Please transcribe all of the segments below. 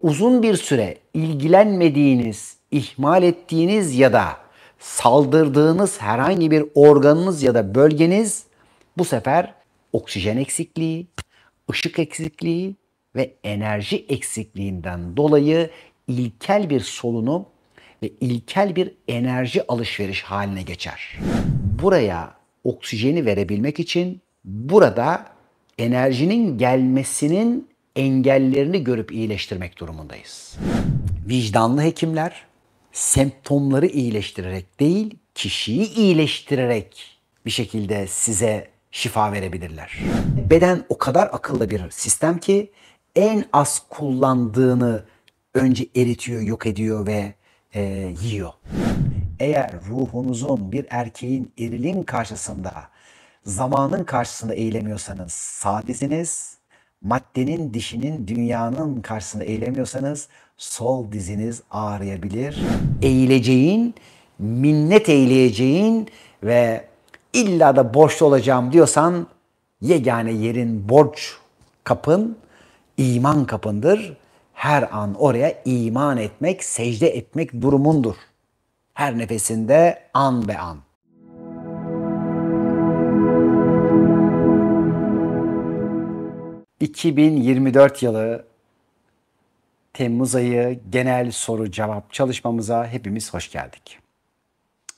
Uzun bir süre ilgilenmediğiniz, ihmal ettiğiniz ya da saldırdığınız herhangi bir organınız ya da bölgeniz bu sefer oksijen eksikliği, ışık eksikliği ve enerji eksikliğinden dolayı ilkel bir solunum ve ilkel bir enerji alışveriş haline geçer. Buraya oksijeni verebilmek için burada enerjinin gelmesinin engellerini görüp iyileştirmek durumundayız. Vicdanlı hekimler semptomları iyileştirerek değil, kişiyi iyileştirerek bir şekilde size şifa verebilirler. Beden o kadar akıllı bir sistem ki en az kullandığını önce eritiyor, yok ediyor ve yiyor. Eğer ruhunuzun bir erkeğin erilin karşısında, zamanın karşısında eğilemiyorsanız sağ diziniz, maddenin, dişinin, dünyanın karşısında eğilemiyorsanız sol diziniz ağrıyabilir. Eğileceğin, minnet eğileceğin ve illa da borçlu olacağım diyorsan yegane yerin borç kapın, iman kapındır. Her an oraya iman etmek, secde etmek durumundur. Her nefesinde an be an. ...2024 yılı Temmuz ayı genel soru cevap çalışmamıza hepimiz hoş geldik.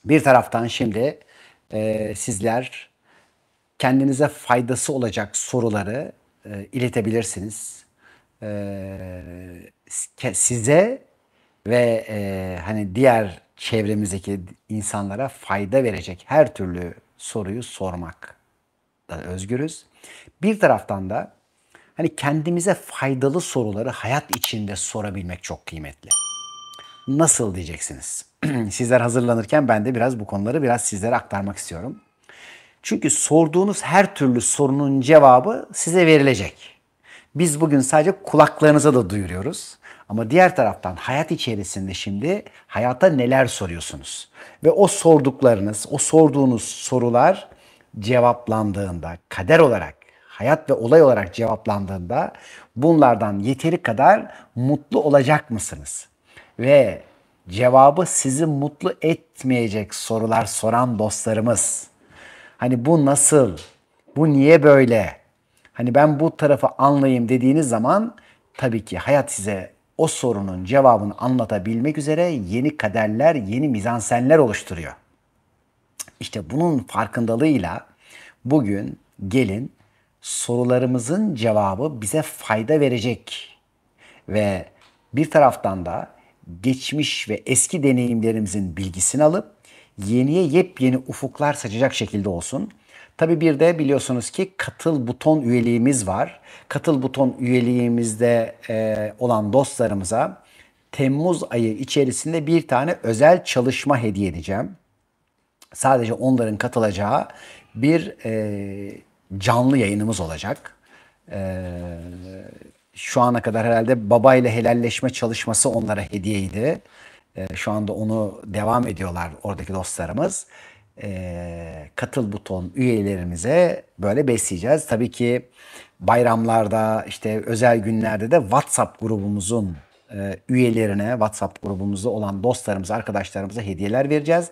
Bir taraftan şimdi sizler kendinize faydası olacak soruları iletebilirsiniz. Size ve hani diğer çevremizdeki insanlara fayda verecek her türlü soruyu sormak da özgürüz. Bir taraftan da hani kendimize faydalı soruları hayat içinde sorabilmek çok kıymetli. Nasıl diyeceksiniz? Sizler hazırlanırken ben de biraz bu konuları biraz sizlere aktarmak istiyorum. Çünkü sorduğunuz her türlü sorunun cevabı size verilecek. Biz bugün sadece kulaklarınıza da duyuruyoruz. Ama diğer taraftan hayat içerisinde şimdi hayata neler soruyorsunuz? Ve o sorduklarınız, o sorduğunuz sorular cevaplandığında, kader olarak, hayat ve olay olarak cevaplandığında bunlardan yeteri kadar mutlu olacak mısınız? Ve cevabı sizi mutlu etmeyecek sorular soran dostlarımız, hani bu nasıl, bu niye böyle, hani ben bu tarafı anlayayım dediğiniz zaman tabii ki hayat size o sorunun cevabını anlatabilmek üzere yeni kaderler, yeni mizansenler oluşturuyor. İşte bunun farkındalığıyla bugün gelin sorularımızın cevabı bize fayda verecek ve bir taraftan da geçmiş ve eski deneyimlerimizin bilgisini alıp yeniye yepyeni ufuklar saçacak şekilde olsun. Tabii bir de biliyorsunuz ki katıl buton üyeliğimiz var. Katıl buton üyeliğimizde olan dostlarımıza Temmuz ayı içerisinde bir tane özel çalışma hediye edeceğim. Sadece onların katılacağı bir canlı yayınımız olacak. Şu ana kadar herhalde babayla helalleşme çalışması onlara hediyeydi. Şu anda onu devam ediyorlar oradaki dostlarımız. Katıl buton üyelerimize böyle besleyeceğiz. Tabii ki bayramlarda, işte özel günlerde de WhatsApp grubumuzun üyelerine, WhatsApp grubumuzda olan dostlarımıza, arkadaşlarımıza hediyeler vereceğiz.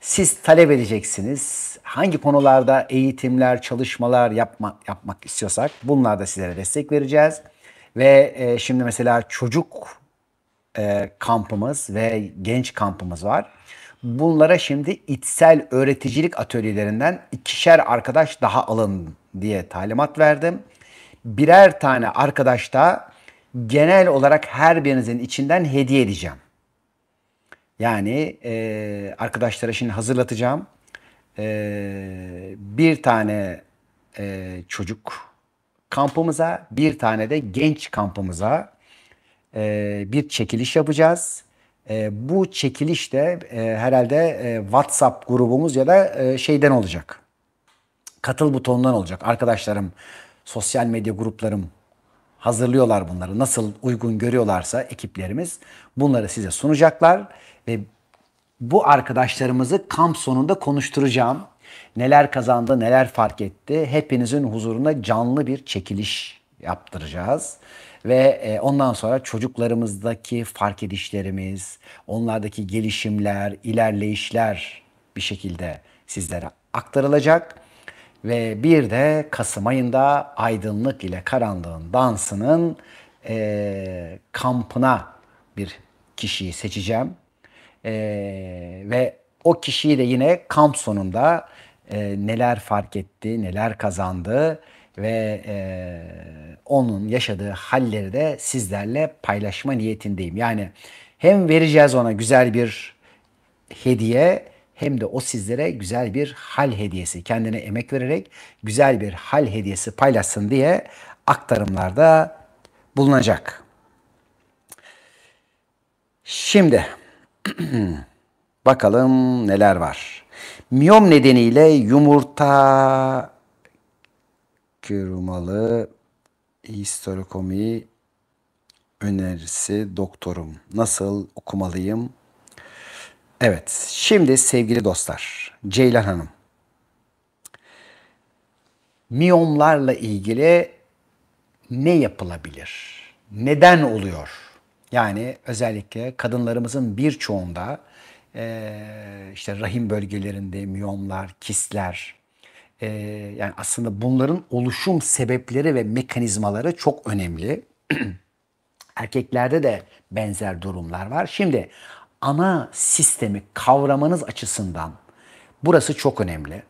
Siz talep edeceksiniz. Hangi konularda eğitimler, çalışmalar yapmak istiyorsak bunlarda sizlere destek vereceğiz. Ve şimdi mesela çocuk kampımız ve genç kampımız var. Bunlara şimdi içsel öğreticilik atölyelerinden ikişer arkadaş daha alın diye talimat verdim. Birer tane arkadaş da genel olarak her birinizin içinden hediye edeceğim. Yani arkadaşlara şimdi hazırlatacağım. Bir tane çocuk kampımıza, bir tane de genç kampımıza bir çekiliş yapacağız. Bu çekiliş de herhalde WhatsApp grubumuz ya da şeyden olacak. Katıl butonundan olacak. Arkadaşlarım, sosyal medya gruplarım hazırlıyorlar bunları. Nasıl uygun görüyorlarsa ekiplerimiz bunları size sunacaklar ve bu arkadaşlarımızı kamp sonunda konuşturacağım. Neler kazandı, neler fark etti. Hepinizin huzurunda canlı bir çekiliş yaptıracağız. ve ondan sonra çocuklarımızdaki fark edişlerimiz, onlardaki gelişimler, ilerleyişler bir şekilde sizlere aktarılacak. Ve bir de Kasım ayında aydınlık ile karanlığın dansının kampına bir kişiyi seçeceğim. Ve o kişiyi de yine kamp sonunda neler fark etti, neler kazandı ve onun yaşadığı halleri de sizlerle paylaşma niyetindeyim. Yani hem vereceğiz ona güzel bir hediye hem de o sizlere güzel bir hal hediyesi, kendine emek vererek güzel bir hal hediyesi paylaşsın diye aktarımlarda bulunacak. Şimdi bakalım neler var. Miyom nedeniyle yumurta kırmalı histerokomi önerisi doktorum. Nasıl okumalıyım? Evet, şimdi sevgili dostlar, Ceylan Hanım, miyomlarla ilgili ne yapılabilir? Neden oluyor? Yani özellikle kadınlarımızın birçoğunda işte rahim bölgelerinde miyomlar, kistler, yani aslında bunların oluşum sebepleri ve mekanizmaları çok önemli. Erkeklerde de benzer durumlar var. Şimdi ana sistemi kavramanız açısından burası çok önemli.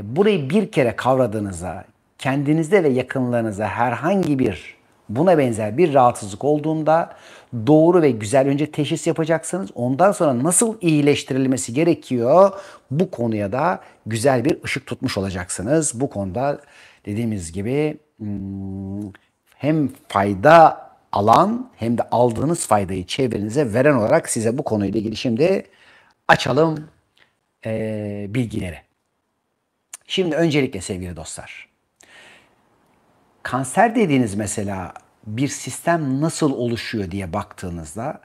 Burayı bir kere kavradığınızda kendinizde ve yakınlarınıza herhangi bir buna benzer bir rahatsızlık olduğunda doğru ve güzel önce teşhis yapacaksınız. Ondan sonra nasıl iyileştirilmesi gerekiyor bu konuya da güzel bir ışık tutmuş olacaksınız. Bu konuda dediğimiz gibi hem fayda alan hem de aldığınız faydayı çevrenize veren olarak size bu konuyla ilgili şimdi açalım bilgileri. Şimdi öncelikle sevgili dostlar, kanser dediğiniz mesela bir sistem nasıl oluşuyor diye baktığınızda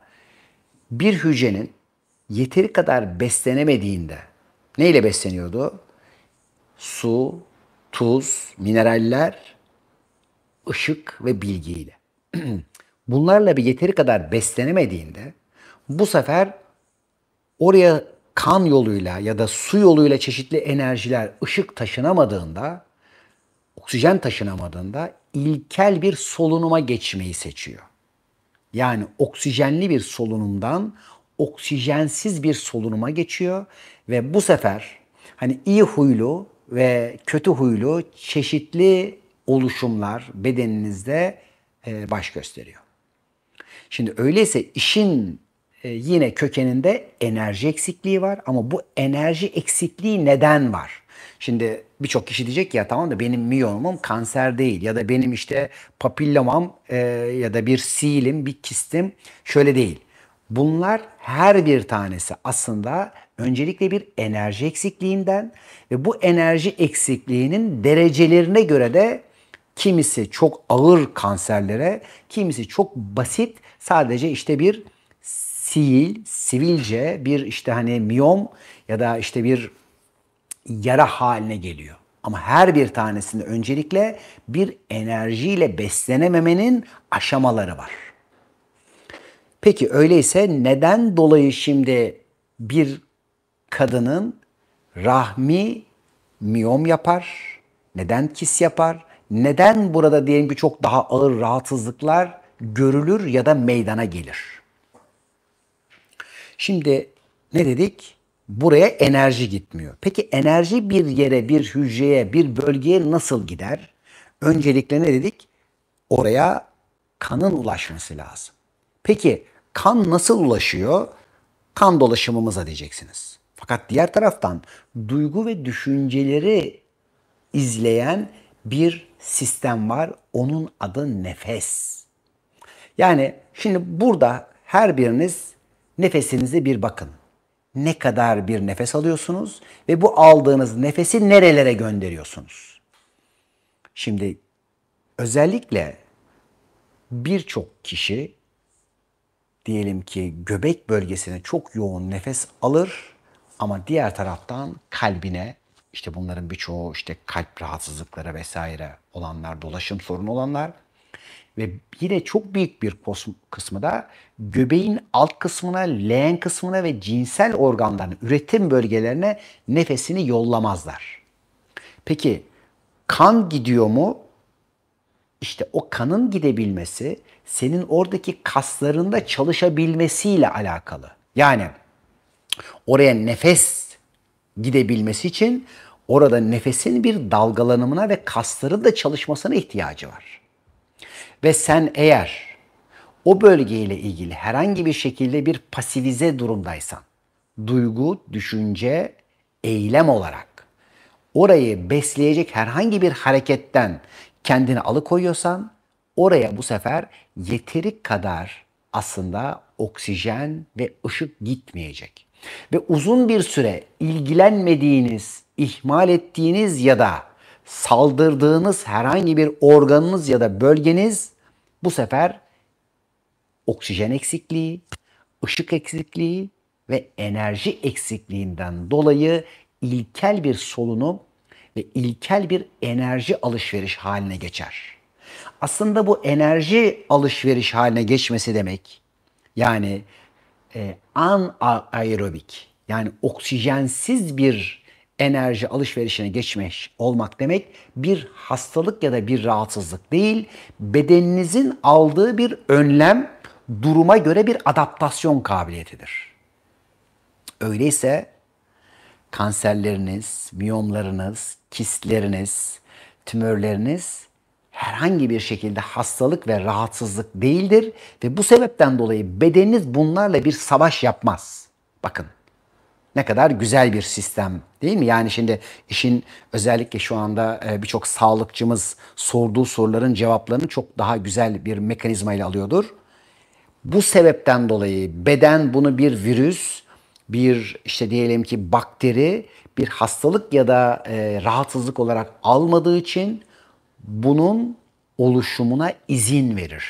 bir hücrenin yeteri kadar beslenemediğinde neyle besleniyordu? Su, tuz, mineraller, ışık ve bilgiyle. Bunlarla bir yeteri kadar beslenemediğinde bu sefer oraya kan yoluyla ya da su yoluyla çeşitli enerjiler, ışık taşınamadığında, oksijen taşınamadığında ilkel bir solunuma geçmeyi seçiyor. Yani oksijenli bir solunumdan oksijensiz bir solunuma geçiyor ve bu sefer hani iyi huylu ve kötü huylu çeşitli oluşumlar bedeninizde baş gösteriyor. Şimdi öyleyse işin yine kökeninde enerji eksikliği var ama bu enerji eksikliği neden var? Şimdi birçok kişi diyecek ki ya tamam da benim miyomum kanser değil ya da benim işte papillomam ya da bir silim, bir kistim şöyle değil. Bunlar her bir tanesi aslında öncelikle bir enerji eksikliğinden ve bu enerji eksikliğinin derecelerine göre de kimisi çok ağır kanserlere, kimisi çok basit sadece işte bir sivilce, bir işte hani miyom ya da işte bir yara haline geliyor. Ama her bir tanesinde öncelikle bir enerjiyle beslenememenin aşamaları var. Peki öyleyse neden dolayı şimdi bir kadının rahmi miyom yapar? Neden kis yapar? Neden burada diyelim ki çok daha ağır rahatsızlıklar görülür ya da meydana gelir? Şimdi ne dedik? Buraya enerji gitmiyor. Peki enerji bir yere, bir hücreye, bir bölgeye nasıl gider? Öncelikle ne dedik? Oraya kanın ulaşması lazım. Peki kan nasıl ulaşıyor? Kan dolaşımımıza diyeceksiniz. Fakat diğer taraftan duygu ve düşünceleri izleyen bir sistem var. Onun adı nefes. Yani şimdi burada her biriniz nefesinize bir bakın. Ne kadar bir nefes alıyorsunuz ve bu aldığınız nefesi nerelere gönderiyorsunuz? Şimdi özellikle birçok kişi diyelim ki göbek bölgesine çok yoğun nefes alır ama diğer taraftan kalbine işte bunların birçoğu işte kalp rahatsızlıkları vesaire olanlar, dolaşım sorunu olanlar Ve yine çok büyük bir kısmı da göbeğin alt kısmına, leğen kısmına ve cinsel organların üretim bölgelerine nefesini yollamazlar. Peki kan gidiyor mu? İşte o kanın gidebilmesi senin oradaki kaslarında çalışabilmesiyle alakalı. Yani oraya nefes gidebilmesi için orada nefesin bir dalgalanımına ve kasların da çalışmasına ihtiyacı var. Ve sen eğer o bölgeyle ilgili herhangi bir şekilde bir pasivize durumdaysan, duygu, düşünce, eylem olarak orayı besleyecek herhangi bir hareketten kendini alıkoyuyorsan, oraya bu sefer yeteri kadar aslında oksijen ve ışık gitmeyecek. Ve uzun bir süre ilgilenmediğiniz, ihmal ettiğiniz ya da saldırdığınız herhangi bir organınız ya da bölgeniz bu sefer oksijen eksikliği, ışık eksikliği ve enerji eksikliğinden dolayı ilkel bir solunum ve ilkel bir enerji alışveriş haline geçer. Aslında bu enerji alışveriş haline geçmesi demek, yani anaerobik, yani oksijensiz bir enerji alışverişine geçmiş olmak demek bir hastalık ya da bir rahatsızlık değil, bedeninizin aldığı bir önlem, duruma göre bir adaptasyon kabiliyetidir. Öyleyse kanserleriniz, miyomlarınız, kistleriniz, tümörleriniz herhangi bir şekilde hastalık ve rahatsızlık değildir ve bu sebepten dolayı bedeniniz bunlarla bir savaş yapmaz. Bakın ne kadar güzel bir sistem değil mi? Yani şimdi işin özellikle şu anda birçok sağlıkçımız sorduğu soruların cevaplarını çok daha güzel bir mekanizma ile alıyordur. Bu sebepten dolayı beden bunu bir virüs, bir işte diyelim ki bakteri, bir hastalık ya da rahatsızlık olarak almadığı için bunun oluşumuna izin verir.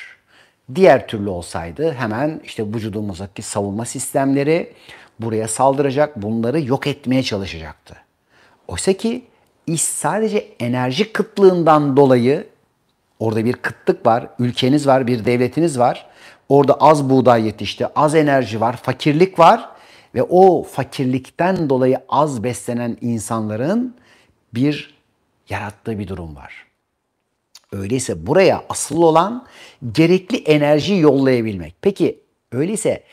Diğer türlü olsaydı hemen işte vücudumuzdaki savunma sistemleri buraya saldıracak, bunları yok etmeye çalışacaktı. Oysa ki iş sadece enerji kıtlığından dolayı, orada bir kıtlık var, ülkeniz var, bir devletiniz var. Orada az buğday yetişti, az enerji var, fakirlik var ve o fakirlikten dolayı az beslenen insanların bir yarattığı bir durum var. Öyleyse buraya asıl olan gerekli enerjiyi yollayabilmek. Peki öyleyse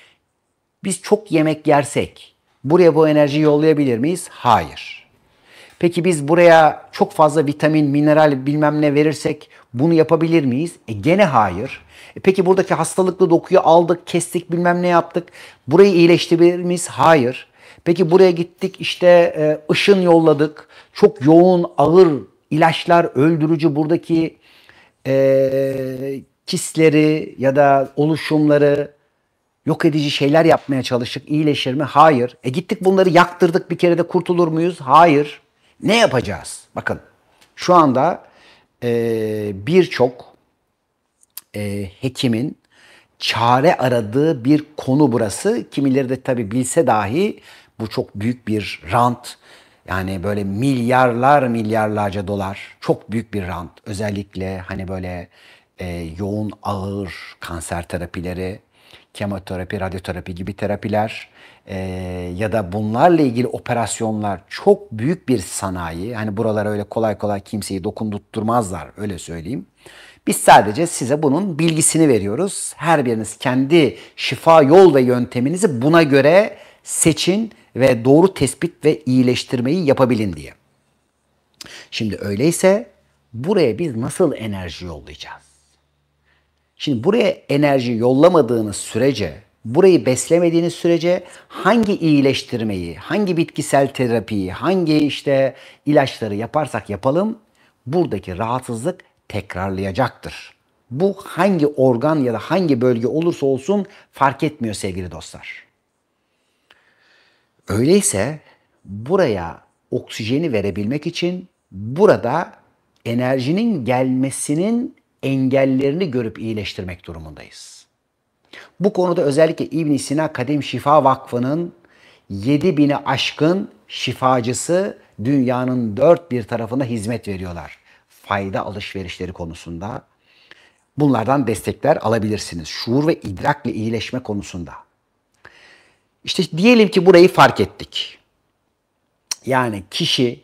biz çok yemek yersek buraya bu enerjiyi yollayabilir miyiz? Hayır. Peki biz buraya çok fazla vitamin, mineral bilmem ne verirsek bunu yapabilir miyiz? Gene hayır. Peki buradaki hastalıklı dokuyu aldık, kestik, bilmem ne yaptık. Burayı iyileştirebilir miyiz? Hayır. Peki buraya gittik işte ışın yolladık. Çok yoğun, ağır ilaçlar, öldürücü buradaki kistleri ya da oluşumları yok edici şeyler yapmaya çalıştık. İyileşir mi? Hayır. Gittik bunları yaktırdık, bir kere de kurtulur muyuz? Hayır. Ne yapacağız? Bakın şu anda birçok hekimin çare aradığı bir konu burası. Kimileri de tabii bilse dahi bu çok büyük bir rant. Yani böyle milyarlarca dolar. Çok büyük bir rant. Özellikle hani böyle yoğun ağır kanser terapileri, kemoterapi, radyoterapi gibi terapiler ya da bunlarla ilgili operasyonlar çok büyük bir sanayi. Hani buralara öyle kolay kolay kimseyi dokundurtmazlar, öyle söyleyeyim. Biz sadece size bunun bilgisini veriyoruz. Her biriniz kendi şifa yol ve yönteminizi buna göre seçin ve doğru tespit ve iyileştirmeyi yapabilin diye. Şimdi öyleyse buraya biz nasıl enerji yollayacağız? Şimdi buraya enerji yollamadığınız sürece, burayı beslemediğiniz sürece hangi iyileştirmeyi, hangi bitkisel terapiyi, hangi işte ilaçları yaparsak yapalım buradaki rahatsızlık tekrarlayacaktır. Bu hangi organ ya da hangi bölge olursa olsun fark etmiyor sevgili dostlar. Öyleyse buraya oksijeni verebilmek için burada enerjinin gelmesinin engellerini görüp iyileştirmek durumundayız. Bu konuda özellikle İbn Sina Kadim Şifa Vakfı'nın 7.000'i aşkın şifacısı dünyanın dört bir tarafına hizmet veriyorlar. Fayda alışverişleri konusunda. Bunlardan destekler alabilirsiniz. Şuur ve idrakle iyileşme konusunda. İşte diyelim ki burayı fark ettik. Yani kişi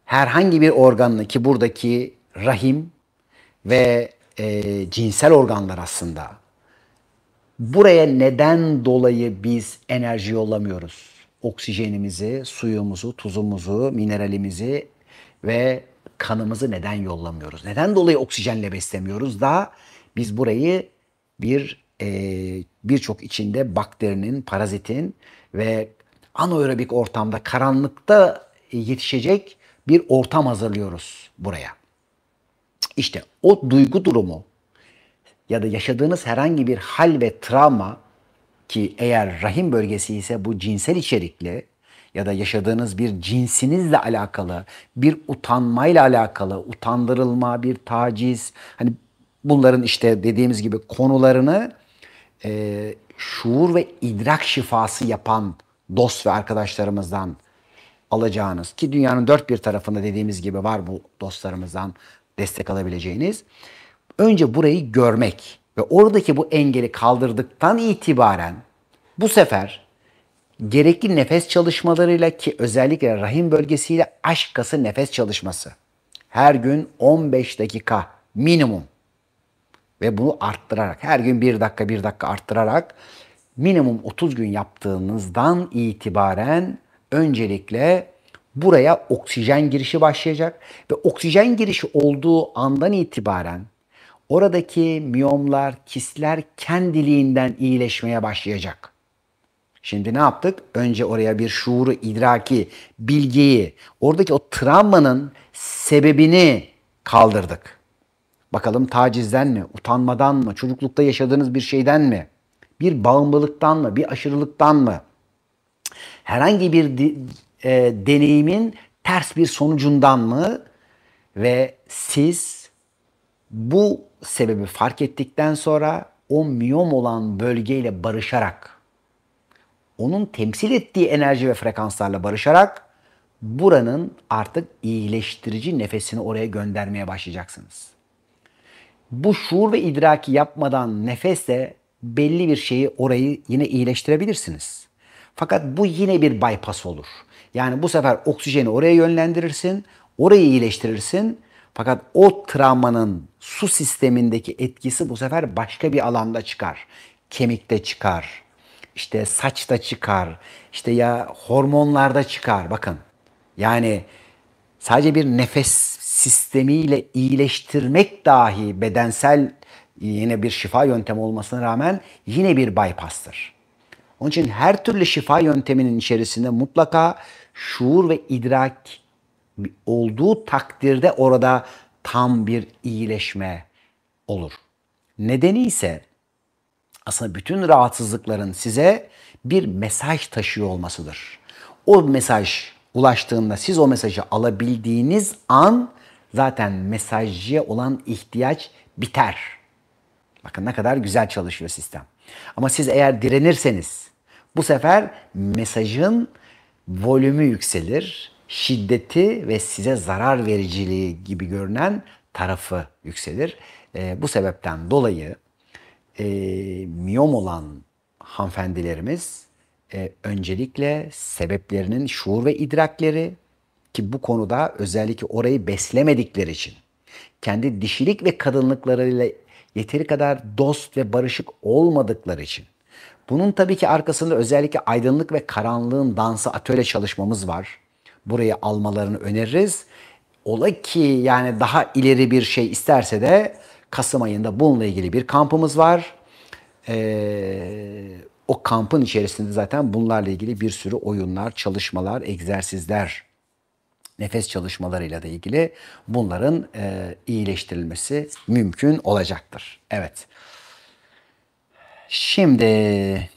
herhangi bir organını, ki buradaki rahim ve cinsel organlar aslında, buraya neden dolayı biz enerji yollamıyoruz? Oksijenimizi, suyumuzu, tuzumuzu, mineralimizi ve kanımızı neden yollamıyoruz? Neden dolayı oksijenle beslemiyoruz da biz burayı birçok içinde bakterinin, parazitin ve anaerobik ortamda, karanlıkta yetişecek bir ortam hazırlıyoruz buraya. İşte o duygu durumu ya da yaşadığınız herhangi bir hal ve travma, ki eğer rahim bölgesi ise bu cinsel içerikli ya da yaşadığınız bir cinsinizle alakalı, bir utanmayla alakalı, utandırılma, bir taciz, hani bunların işte dediğimiz gibi konularını şuur ve idrak şifası yapan dost ve arkadaşlarımızdan alacağınız, ki dünyanın dört bir tarafında dediğimiz gibi var bu dostlarımızdan destek alabileceğiniz. Önce burayı görmek ve oradaki bu engeli kaldırdıktan itibaren bu sefer gerekli nefes çalışmalarıyla, ki özellikle rahim bölgesiyle aşk kası nefes çalışması. Her gün 15 dakika minimum ve bunu arttırarak, her gün 1 dakika 1 dakika arttırarak minimum 30 gün yaptığınızdan itibaren öncelikle buraya oksijen girişi başlayacak ve oksijen girişi olduğu andan itibaren oradaki miyomlar, kistler kendiliğinden iyileşmeye başlayacak. Şimdi ne yaptık? Önce oraya bir şuuru, idraki, bilgiyi, oradaki o travmanın sebebini kaldırdık. Bakalım tacizden mi, utanmadan mı, çocuklukta yaşadığınız bir şeyden mi, bir bağımlılıktan mı, bir aşırılıktan mı, herhangi bir deneyimin ters bir sonucundan mı, ve siz bu sebebi fark ettikten sonra o miyom olan bölgeyle barışarak, onun temsil ettiği enerji ve frekanslarla barışarak buranın artık iyileştirici nefesini oraya göndermeye başlayacaksınız. Bu şuur ve idraki yapmadan nefesle belli bir şeyi, orayı yine iyileştirebilirsiniz. Fakat bu yine bir bypass olur. Yani bu sefer oksijeni oraya yönlendirirsin, orayı iyileştirirsin. Fakat o travmanın su sistemindeki etkisi bu sefer başka bir alanda çıkar. Kemikte çıkar, işte saçta çıkar, işte ya hormonlarda çıkar. Bakın, yani sadece bir nefes sistemiyle iyileştirmek dahi bedensel yine bir şifa yöntemi olmasına rağmen yine bir bypass'tır. Onun için her türlü şifa yönteminin içerisinde mutlaka şuur ve idrak olduğu takdirde orada tam bir iyileşme olur. Nedeni ise aslında bütün rahatsızlıkların size bir mesaj taşıyor olmasıdır. O mesaj ulaştığında, siz o mesajı alabildiğiniz an zaten mesajcıya olan ihtiyaç biter. Bakın ne kadar güzel çalışıyor sistem. Ama siz eğer direnirseniz bu sefer mesajın volümü yükselir, şiddeti ve size zarar vericiliği gibi görünen tarafı yükselir. Bu sebepten dolayı miyom olan hanımefendilerimiz öncelikle sebeplerinin şuur ve idrakleri, ki bu konuda özellikle orayı beslemedikleri için, kendi dişilik ve kadınlıklarıyla yeteri kadar dost ve barışık olmadıkları için, bunun tabii ki arkasında özellikle aydınlık ve karanlığın dansı atölye çalışmamız var. Burayı almalarını öneririz. Ola ki yani daha ileri bir şey isterse de Kasım ayında bununla ilgili bir kampımız var. O kampın içerisinde zaten bunlarla ilgili bir sürü oyunlar, çalışmalar, egzersizler, nefes çalışmalarıyla da ilgili bunların iyileştirilmesi mümkün olacaktır. Evet. Şimdi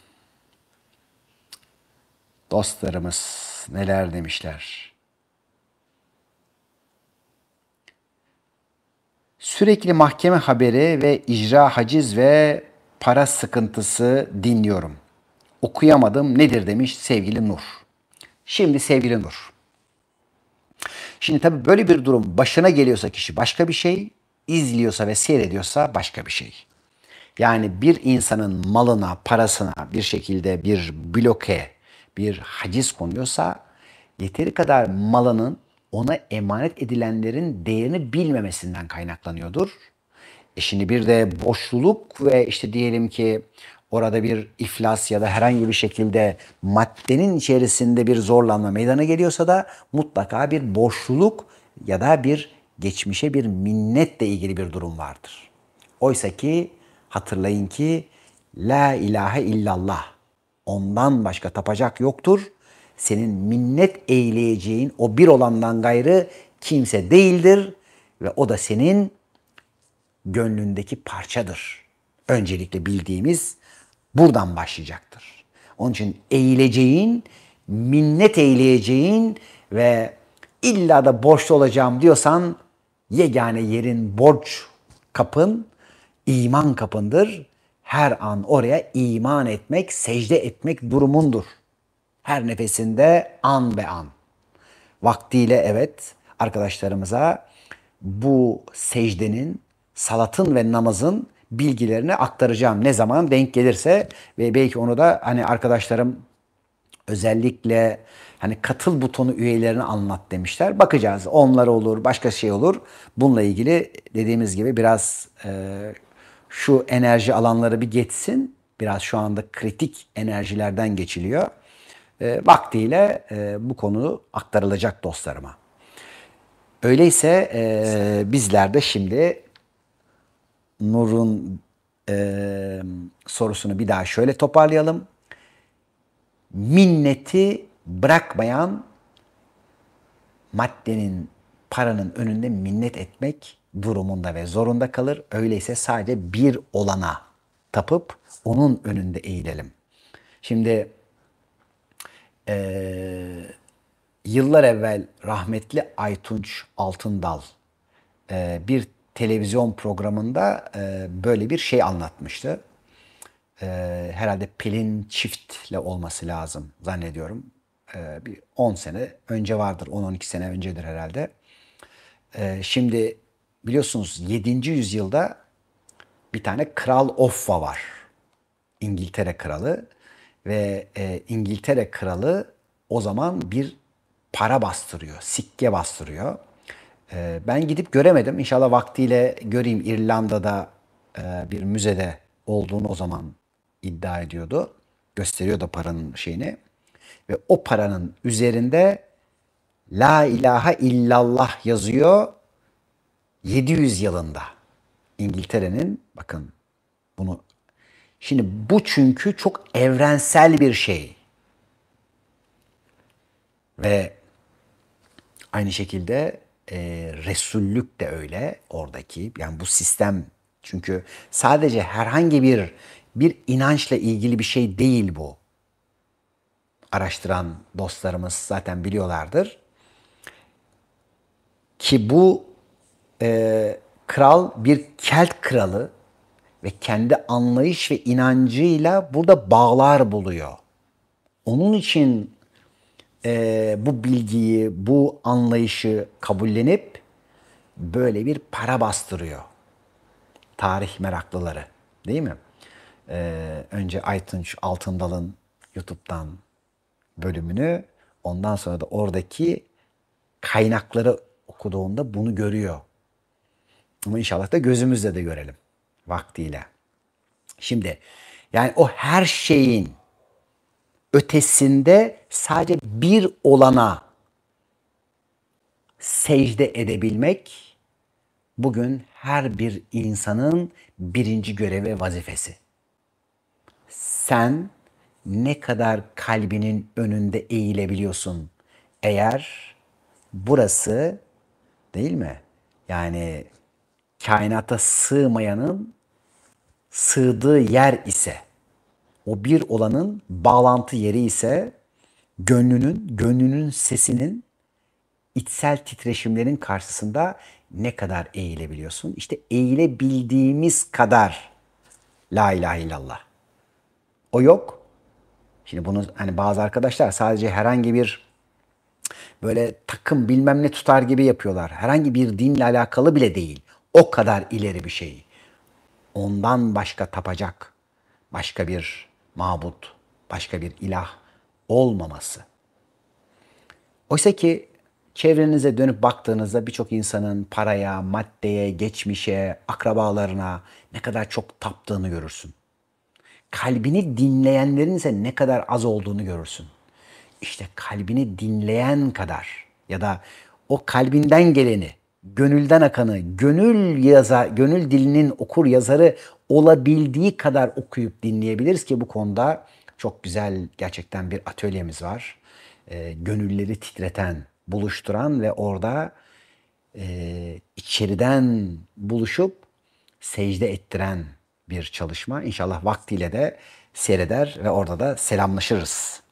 dostlarımız neler demişler? Sürekli mahkeme haberi ve icra, haciz ve para sıkıntısı dinliyorum. Okuyamadım, nedir demiş sevgili Nur. Şimdi sevgili Nur. Şimdi tabii böyle bir durum başına geliyorsa kişi başka bir şey, izliyorsa ve seyrediyorsa başka bir şey. Yani bir insanın malına, parasına bir şekilde bir bloke, bir haciz konuyorsa yeteri kadar malının ona emanet edilenlerin değerini bilmemesinden kaynaklanıyordur. Şimdi bir de boşluluk ve işte diyelim ki orada bir iflas ya da herhangi bir şekilde maddenin içerisinde bir zorlanma meydana geliyorsa da mutlaka bir boşluluk ya da bir geçmişe bir minnetle ilgili bir durum vardır. Oysa ki hatırlayın ki la ilahe illallah, ondan başka tapacak yoktur. Senin minnet eyleyeceğin o bir olandan gayrı kimse değildir ve o da senin gönlündeki parçadır. Öncelikle bildiğimiz buradan başlayacaktır. Onun için eğileceğin, minnet eyleyeceğin ve illa da borçlu olacağım diyorsan yegane yerin borç kapın, iman kapındır. Her an oraya iman etmek, secde etmek durumundur. Her nefesinde an be an. Vaktiyle evet arkadaşlarımıza bu secdenin, salatın ve namazın bilgilerini aktaracağım. Ne zaman denk gelirse ve belki onu da hani arkadaşlarım özellikle hani katıl butonu üyelerine anlat demişler. Bakacağız. Onlar olur, başka şey olur. Bununla ilgili dediğimiz gibi biraz şu enerji alanları bir geçsin. Biraz şu anda kritik enerjilerden geçiliyor. Vaktiyle bu konu aktarılacak dostlarıma. Öyleyse bizler de şimdi Nur'un sorusunu bir daha şöyle toparlayalım. Minneti bırakmayan maddenin, paranın önünde minnet etmek durumunda ve zorunda kalır. Öyleyse sadece bir olana tapıp onun önünde eğilelim. Şimdi yıllar evvel rahmetli Aytunç Altındal bir televizyon programında böyle bir şey anlatmıştı. Herhalde Pelin Çift'le olması lazım zannediyorum. Bir 10 sene önce vardır, 10-12 sene öncedir herhalde. Şimdi biliyorsunuz 7. yüzyılda bir tane Kral Offa var. İngiltere Kralı ve İngiltere Kralı o zaman bir para bastırıyor, sikke bastırıyor. Ben gidip göremedim. İnşallah vaktiyle göreyim. İrlanda'da bir müzede olduğunu o zaman iddia ediyordu. Gösteriyordu paranın şeyini. Ve o paranın üzerinde La ilahe illallah yazıyor 700 yılında. İngiltere'nin bakın bunu. Şimdi bu çünkü çok evrensel bir şey. Ve aynı şekilde Resullük de öyle oradaki. Yani bu sistem çünkü sadece herhangi bir inançla ilgili bir şey değil bu. Araştıran dostlarımız zaten biliyorlardır. Ki bu kral bir Kelt kralı ve kendi anlayış ve inancıyla burada bağlar buluyor. Onun için bu bilgiyi, bu anlayışı kabullenip böyle bir para bastırıyor. Tarih meraklıları, değil mi? Önce Aytunç Altındal'ın YouTube'dan bölümünü, ondan sonra da oradaki kaynakları okuduğunda bunu görüyor. Ama inşallah da gözümüzle de görelim vaktiyle. Şimdi yani o her şeyin ötesinde sadece bir olana secde edebilmek bugün her bir insanın birinci görevi ve vazifesi. Sen ne kadar kalbinin önünde eğilebiliyorsun eğer burası değil mi? Yani kainata sığmayanın sığdığı yer ise, o bir olanın bağlantı yeri ise gönlünün sesinin içsel titreşimlerin karşısında ne kadar eğilebiliyorsun? İşte eğilebildiğimiz kadar la ilahe illallah. O yok. Şimdi bunu hani bazı arkadaşlar sadece herhangi bir böyle takım bilmem ne tutar gibi yapıyorlar. Herhangi bir dinle alakalı bile değil. O kadar ileri bir şey. Ondan başka tapacak başka bir mabut, başka bir ilah olmaması. Oysa ki çevrenize dönüp baktığınızda birçok insanın paraya, maddeye, geçmişe, akrabalarına ne kadar çok taptığını görürsün. Kalbini dinleyenlerin ise ne kadar az olduğunu görürsün. İşte kalbini dinleyen kadar ya da o kalbinden geleni, gönülden akanı, gönül dilinin okur yazarı olabildiği kadar okuyup dinleyebiliriz ki bu konuda çok güzel gerçekten bir atölyemiz var. Gönülleri titreten, buluşturan ve orada içeriden buluşup secde ettiren bir çalışma. İnşallah vaktiyle de seyreder ve orada da selamlaşırız.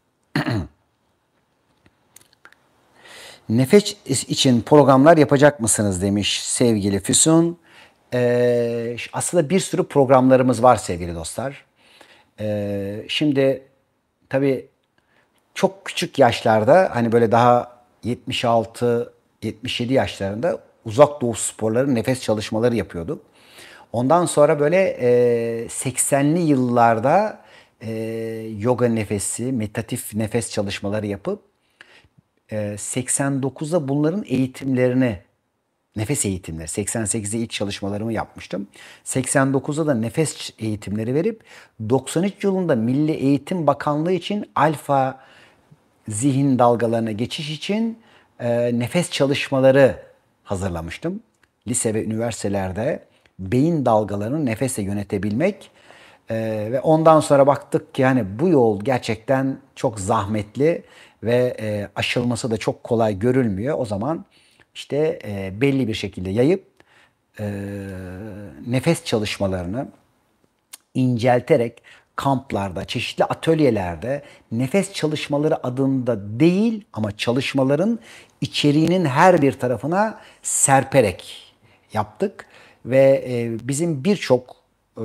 Nefes için programlar yapacak mısınız demiş sevgili Füsun. Aslında bir sürü programlarımız var sevgili dostlar. Şimdi tabii çok küçük yaşlarda hani böyle daha 76-77 yaşlarında uzak doğu sporları nefes çalışmaları yapıyorduk. Ondan sonra böyle 80'li yıllarda yoga nefesi, meditatif nefes çalışmaları yapıp 89'da bunların eğitimlerini, nefes eğitimleri, 88'de ilk çalışmalarımı yapmıştım. 89'da da nefes eğitimleri verip 93 yılında Milli Eğitim Bakanlığı için alfa zihin dalgalarına geçiş için nefes çalışmaları hazırlamıştım. Lise ve üniversitelerde beyin dalgalarını nefesle yönetebilmek ve ondan sonra baktık ki yani bu yol gerçekten çok zahmetli ve aşılması da çok kolay görülmüyor. O zaman işte belli bir şekilde yayıp nefes çalışmalarını incelterek kamplarda, çeşitli atölyelerde nefes çalışmaları adında değil ama çalışmaların içeriğinin her bir tarafına serperek yaptık ve bizim birçok e,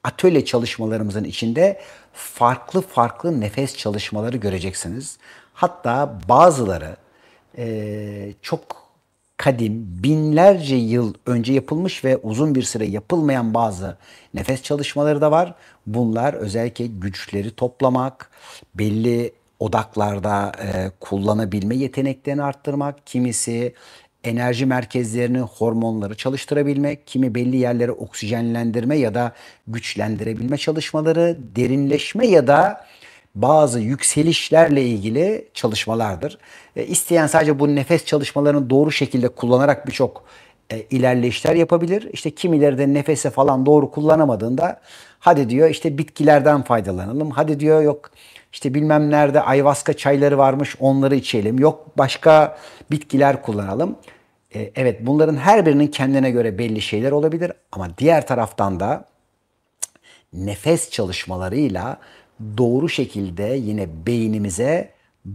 atölye çalışmalarımızın içinde farklı farklı nefes çalışmaları göreceksiniz. Hatta bazıları çok kadim, binlerce yıl önce yapılmış ve uzun bir süre yapılmayan bazı nefes çalışmaları da var. Bunlar özellikle güçleri toplamak, belli odaklarda kullanabilme yeteneklerini arttırmak, kimisi enerji merkezlerini, hormonları çalıştırabilmek, kimi belli yerleri oksijenlendirme ya da güçlendirebilme çalışmaları, derinleşme ya da bazı yükselişlerle ilgili çalışmalardır. İsteyen sadece bu nefes çalışmalarını doğru şekilde kullanarak birçok ilerleyişler yapabilir. İşte kimileri de nefese falan doğru kullanamadığında hadi diyor işte bitkilerden faydalanalım. Hadi diyor yok işte bilmem nerede ayahuasca çayları varmış onları içelim. Yok başka bitkiler kullanalım. Evet bunların her birinin kendine göre belli şeyler olabilir ama diğer taraftan da nefes çalışmalarıyla doğru şekilde yine beynimize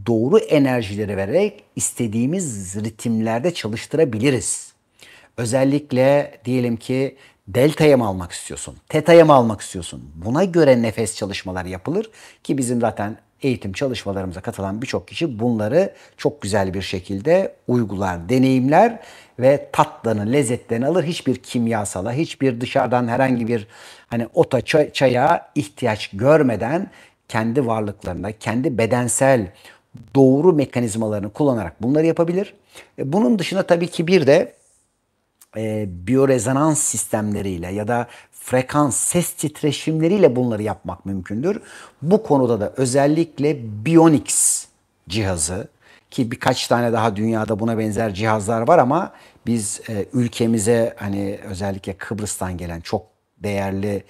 doğru enerjileri vererek istediğimiz ritimlerde çalıştırabiliriz. Özellikle diyelim ki delta'ya mı almak istiyorsun, teta'ya mı almak istiyorsun? Buna göre nefes çalışmaları yapılır ki bizim zaten eğitim çalışmalarımıza katılan birçok kişi bunları çok güzel bir şekilde uygular, deneyimler ve tatlarını, lezzetlerini alır. Hiçbir kimyasala, hiçbir dışarıdan herhangi bir hani ota, çaya ihtiyaç görmeden kendi varlıklarında, kendi bedensel doğru mekanizmalarını kullanarak bunları yapabilir. Bunun dışında tabii ki bir de biyorezonans sistemleriyle ya da frekans, ses titreşimleriyle bunları yapmak mümkündür. Bu konuda da özellikle Bionics cihazı ki birkaç tane daha dünyada buna benzer cihazlar var ama biz ülkemize hani özellikle Kıbrıs'tan gelen çok değerli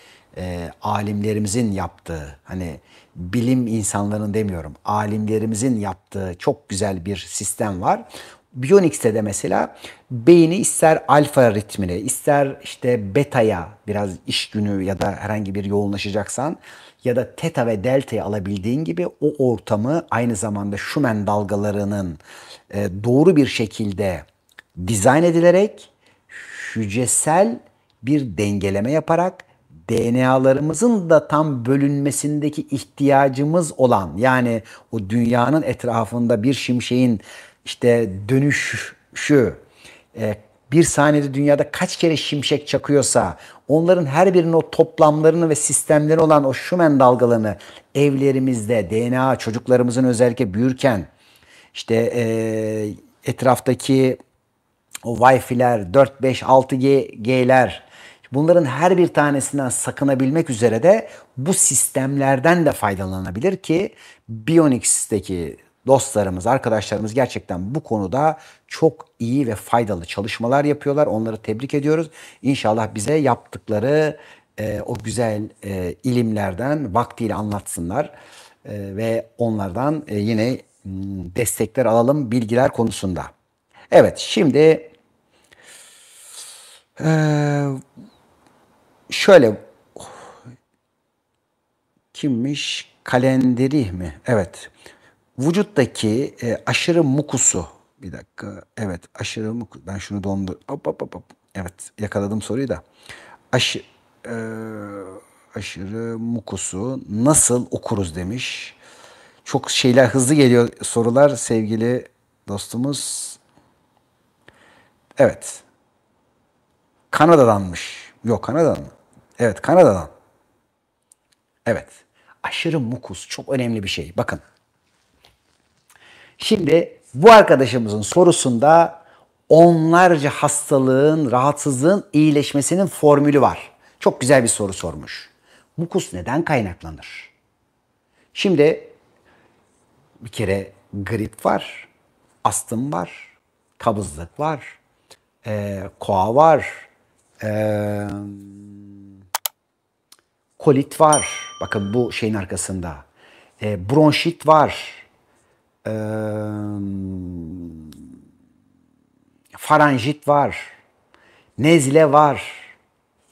alimlerimizin yaptığı hani bilim insanlarının demiyorum alimlerimizin yaptığı çok güzel bir sistem var. Bionics'te de mesela beyni ister alfa ritmine, ister işte beta'ya biraz iş günü ya da herhangi bir yoğunlaşacaksan ya da teta ve delta'yı alabildiğin gibi o ortamı aynı zamanda Schumann dalgalarının doğru bir şekilde dizayn edilerek hücresel bir dengeleme yaparak DNA'larımızın da tam bölünmesindeki ihtiyacımız olan yani o dünyanın etrafında bir şimşeğin işte dönüşü bir saniyede dünyada kaç kere şimşek çakıyorsa onların her birinin o toplamlarını ve sistemleri olan o Schumann dalgalarını evlerimizde, DNA çocuklarımızın özellikle büyürken işte etraftaki o Wi-Fi'ler, 4, 5, 6G'ler bunların her bir tanesinden sakınabilmek üzere de bu sistemlerden de faydalanabilir ki Bionix'teki dostlarımız, arkadaşlarımız gerçekten bu konuda çok iyi ve faydalı çalışmalar yapıyorlar. Onları tebrik ediyoruz. İnşallah bize yaptıkları o güzel ilimlerden vaktiyle anlatsınlar ve onlardan yine destekler alalım bilgiler konusunda. Evet, şimdi şöyle kimmiş? Kalenderi mi? Evet. Vücuttaki aşırı mukusu. Bir dakika. Evet, aşırı mukus. Ben şunu dondur. Hop hop hop hop. Evet, yakaladım soruyu da. Aşı, e, aşırı mukusu nasıl okuruz demiş. Çok şeyler hızlı geliyor sorular sevgili dostumuz. Evet. Kanada'danmış. Yok, Kanada'dan mı? Evet, Kanada'dan. Evet. Aşırı mukus çok önemli bir şey. Bakın. Şimdi bu arkadaşımızın sorusunda onlarca hastalığın, rahatsızlığın iyileşmesinin formülü var. Çok güzel bir soru sormuş. Mukus neden kaynaklanır? Şimdi bir kere grip var, astım var, kabızlık var, koa var, e, kolit var. Bakın bu şeyin arkasında. Bronşit var. E, faranjit var. Nezle var.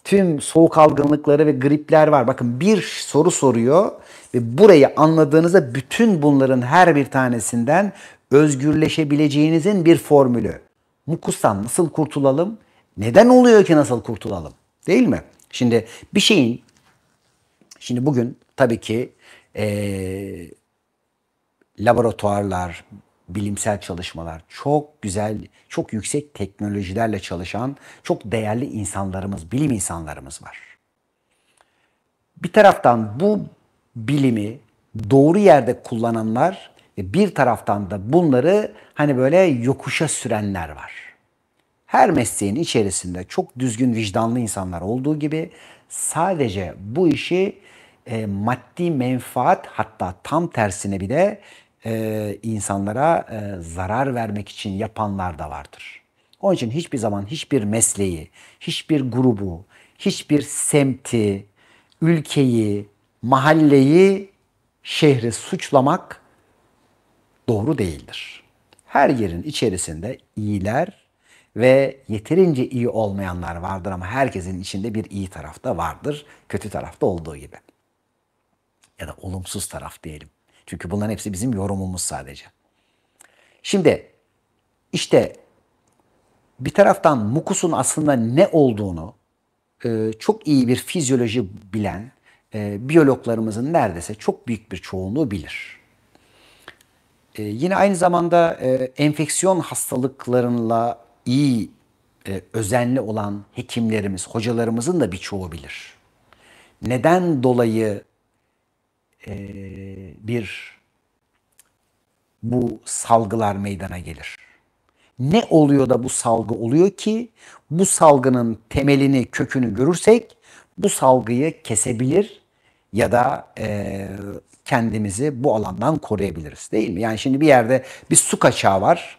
Tüm soğuk algınlıkları ve gripler var. Bakın bir soru soruyor ve burayı anladığınızda bütün bunların her bir tanesinden özgürleşebileceğinizin bir formülü. Mukustan nasıl kurtulalım? Neden oluyor ki nasıl kurtulalım? Değil mi? Şimdi bir şeyin, şimdi bugün tabii ki laboratuvarlar, bilimsel çalışmalar, çok güzel, çok yüksek teknolojilerle çalışan çok değerli insanlarımız, bilim insanlarımız var. Bir taraftan bu bilimi doğru yerde kullananlar ve bir taraftan da bunları hani böyle yokuşa sürenler var. Her mesleğin içerisinde çok düzgün, vicdanlı insanlar olduğu gibi sadece bu işi maddi menfaat, hatta tam tersine bir de insanlara zarar vermek için yapanlar da vardır. Onun için hiçbir zaman hiçbir mesleği, hiçbir grubu, hiçbir semti, ülkeyi, mahalleyi, şehri suçlamak doğru değildir. Her yerin içerisinde iyiler ve yeterince iyi olmayanlar vardır ama herkesin içinde bir iyi taraf da vardır. Kötü tarafta olduğu gibi. Ya da olumsuz taraf diyelim. Çünkü bunların hepsi bizim yorumumuz sadece. Şimdi işte bir taraftan mukusun aslında ne olduğunu çok iyi bir fizyoloji bilen biyologlarımızın neredeyse çok büyük bir çoğunluğu bilir. Yine aynı zamanda enfeksiyon hastalıklarıyla iyi özenli olan hekimlerimiz, hocalarımızın da birçoğu bilir. Neden dolayı bir bu salgılar meydana gelir? Ne oluyor da bu salgı oluyor ki bu salgının temelini, kökünü görürsek bu salgıyı kesebilir ya da kendimizi bu alandan koruyabiliriz, değil mi? Yani şimdi bir yerde bir su kaçağı var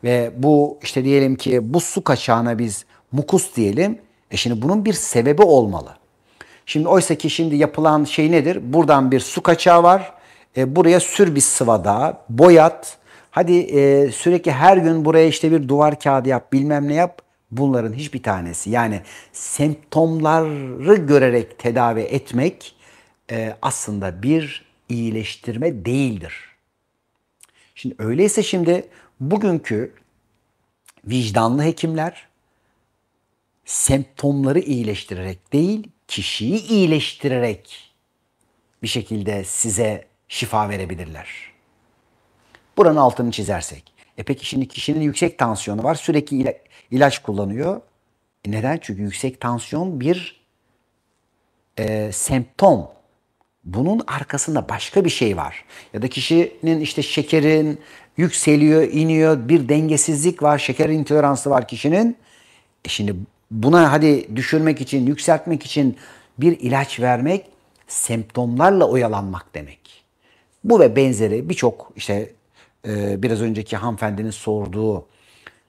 ve bu işte diyelim ki bu su kaçağına biz mukus diyelim. Şimdi bunun bir sebebi olmalı. Şimdi oysa ki şimdi yapılan şey nedir? Buradan bir su kaçağı var. Buraya sür bir sıva daha, boyat. Hadi sürekli her gün buraya işte bir duvar kağıdı yap, bilmem ne yap. Bunların hiçbir tanesi. Yani semptomları görerek tedavi etmek aslında bir iyileştirme değildir. Şimdi öyleyse şimdi bugünkü vicdanlı hekimler semptomları iyileştirerek değil, kişiyi iyileştirerek bir şekilde size şifa verebilirler. Buranın altını çizersek. Peki şimdi kişinin yüksek tansiyonu var. Sürekli ilaç kullanıyor. Neden? Çünkü yüksek tansiyon bir semptom. Bunun arkasında başka bir şey var. Ya da kişinin işte şekerin yükseliyor, iniyor, bir dengesizlik var, şeker intoleransı var kişinin. Şimdi buna hadi düşürmek için, yükseltmek için bir ilaç vermek semptomlarla oyalanmak demek. Bu ve benzeri birçok işte biraz önceki hanımefendinin sorduğu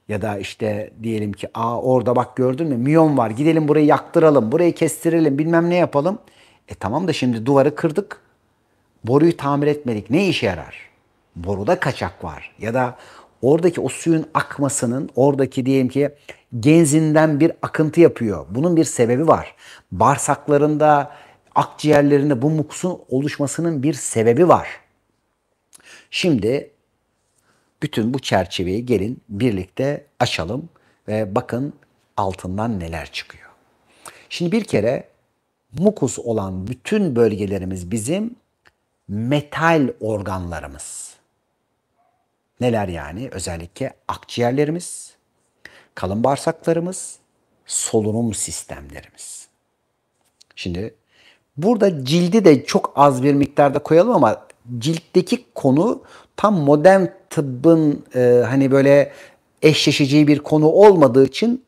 ya da işte diyelim ki orada bak gördün mü miyom var, gidelim burayı yaktıralım, burayı kestirelim, bilmem ne yapalım. Tamam da şimdi duvarı kırdık, boruyu tamir etmedik, ne işe yarar? Boruda kaçak var ya da oradaki o suyun akmasının oradaki diyelim ki genzinden bir akıntı yapıyor. Bunun bir sebebi var. Bağırsaklarında, akciğerlerinde bu mukusun oluşmasının bir sebebi var. Şimdi bütün bu çerçeveyi gelin birlikte açalım ve bakın altından neler çıkıyor. Şimdi bir kere mukus olan bütün bölgelerimiz bizim metal organlarımız. Neler yani? Özellikle akciğerlerimiz, kalın bağırsaklarımız, solunum sistemlerimiz. Şimdi burada cildi de çok az bir miktarda koyalım ama ciltteki konu tam modern tıbbın hani böyle eşleşeceği bir konu olmadığı için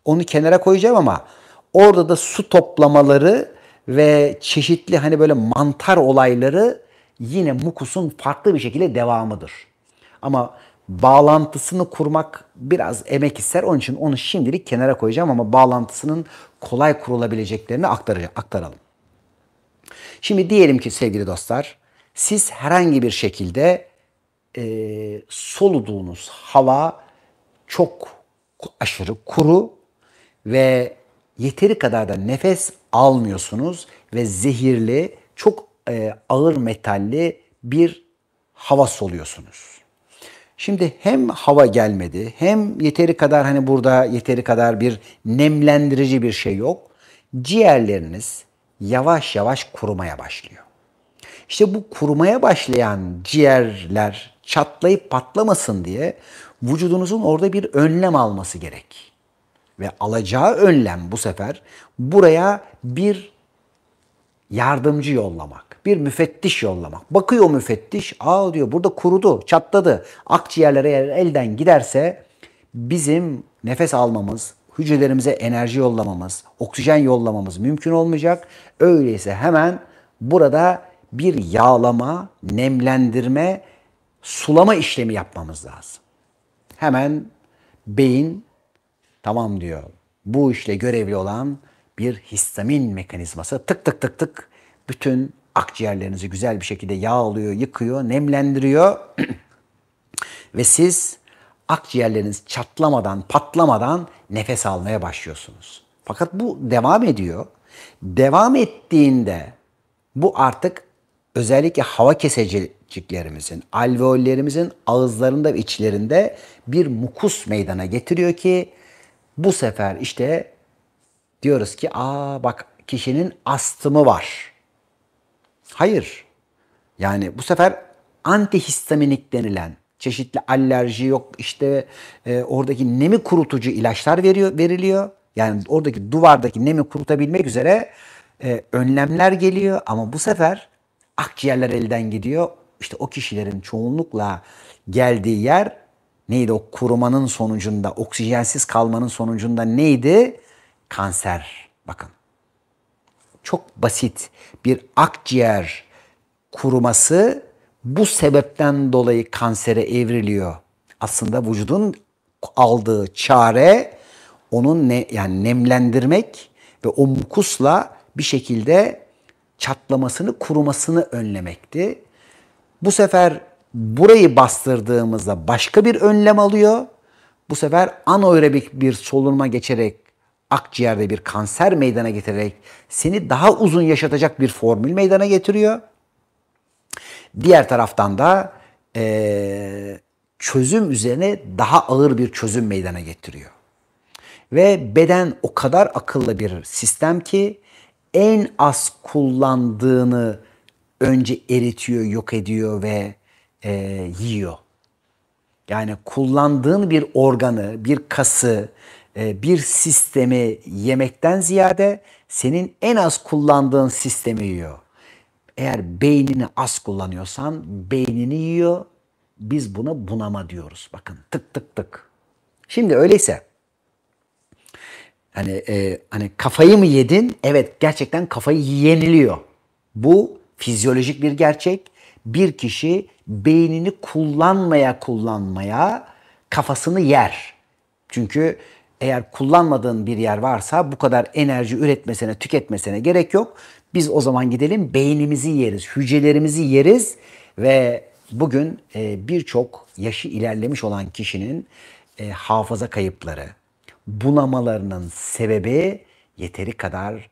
onu kenara koyacağım ama orada da su toplamaları ve çeşitli hani böyle mantar olayları yine mukusun farklı bir şekilde devamıdır. Ama bağlantısını kurmak biraz emek ister. Onun için onu şimdilik kenara koyacağım ama bağlantısının kolay kurulabileceklerini aktaralım. Şimdi diyelim ki sevgili dostlar, siz herhangi bir şekilde soluduğunuz hava çok aşırı kuru ve yeteri kadar da nefes almıyorsunuz ve zehirli, çok ağır metalli bir hava soluyorsunuz. Şimdi hem hava gelmedi hem yeteri kadar hani burada yeteri kadar bir nemlendirici bir şey yok. Ciğerleriniz yavaş yavaş kurumaya başlıyor. İşte bu kurumaya başlayan ciğerler çatlayıp patlamasın diye vücudunuzun orada bir önlem alması gerek. Ve alacağı önlem bu sefer buraya bir yardımcı yollamak, bir müfettiş yollamak. Bakıyor o müfettiş, diyor burada kurudu, çatladı. Akciğerlere eğer elden giderse bizim nefes almamız, hücrelerimize enerji yollamamız, oksijen yollamamız mümkün olmayacak. Öyleyse hemen burada bir yağlama, nemlendirme, sulama işlemi yapmamız lazım. Hemen beyin tamam diyor. Bu işle görevli olan bir histamin mekanizması tık tık tık tık bütün akciğerlerinizi güzel bir şekilde yağlıyor, yıkıyor, nemlendiriyor ve siz akciğerleriniz çatlamadan, patlamadan nefes almaya başlıyorsunuz. Fakat bu devam ediyor. Devam ettiğinde bu artık özellikle hava keseciklerimizin, alveollerimizin ağızlarında ve içlerinde bir mukus meydana getiriyor ki bu sefer işte diyoruz ki bak kişinin astımı var. Hayır. Yani bu sefer antihistaminik denilen çeşitli alerji yok işte oradaki nemi kurutucu ilaçlar veriliyor. Yani oradaki duvardaki nemi kurutabilmek üzere önlemler geliyor ama bu sefer akciğerler elden gidiyor. İşte o kişilerin çoğunlukla geldiği yer neydi? O kurumanın sonucunda, oksijensiz kalmanın sonucunda neydi? Kanser. Bakın. Çok basit bir akciğer kuruması bu sebepten dolayı kansere evriliyor. Aslında vücudun aldığı çare onun yani nemlendirmek ve o mukusla bir şekilde çatlamasını, kurumasını önlemekti. Bu sefer burayı bastırdığımızda başka bir önlem alıyor. Bu sefer anaerobik bir solunuma geçerek akciğerde bir kanser meydana getirerek seni daha uzun yaşatacak bir formül meydana getiriyor. Diğer taraftan da çözüm üzerine daha ağır bir çözüm meydana getiriyor. Ve beden o kadar akıllı bir sistem ki en az kullandığını önce eritiyor, yok ediyor ve yiyor. Yani kullandığın bir organı, bir kası, bir sistemi yemekten ziyade senin en az kullandığın sistemi yiyor. Eğer beynini az kullanıyorsan beynini yiyor. Biz buna bunama diyoruz. Bakın tık tık tık. Şimdi öyleyse hani kafayı mı yedin? Evet, gerçekten kafayı yeniliyor. Bu fizyolojik bir gerçek. Bir kişi beynini kullanmaya kafasını yer. Çünkü eğer kullanmadığın bir yer varsa bu kadar enerji üretmesine, tüketmesine gerek yok. Biz o zaman gidelim beynimizi yeriz, hücrelerimizi yeriz ve bugün birçok yaşı ilerlemiş olan kişinin hafıza kayıpları, bunamalarının sebebi yeteri kadar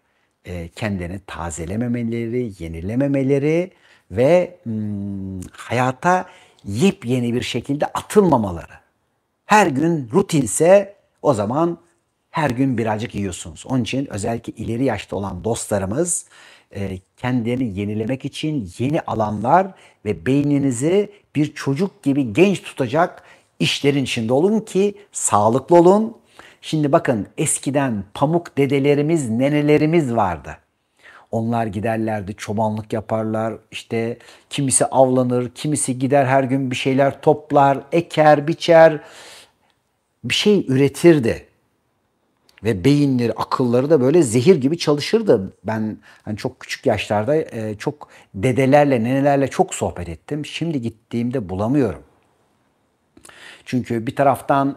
kendini tazelememeleri, yenilememeleri ve hayata yepyeni bir şekilde atılmamaları. Her gün rutinse o zaman her gün birazcık yiyorsunuz. Onun için özellikle ileri yaşta olan dostlarımız kendilerini yenilemek için yeni alanlar ve beyninizi bir çocuk gibi genç tutacak işlerin içinde olun ki sağlıklı olun. Şimdi bakın, eskiden pamuk dedelerimiz, nenelerimiz vardı. Onlar giderlerdi, çobanlık yaparlar. İşte kimisi avlanır, kimisi gider her gün bir şeyler toplar, eker, biçer, bir şey üretirdi. Ve beyinleri, akılları da böyle zehir gibi çalışırdı. Ben hani çok küçük yaşlarda çok dedelerle, nenelerle çok sohbet ettim. Şimdi gittiğimde bulamıyorum. Çünkü bir taraftan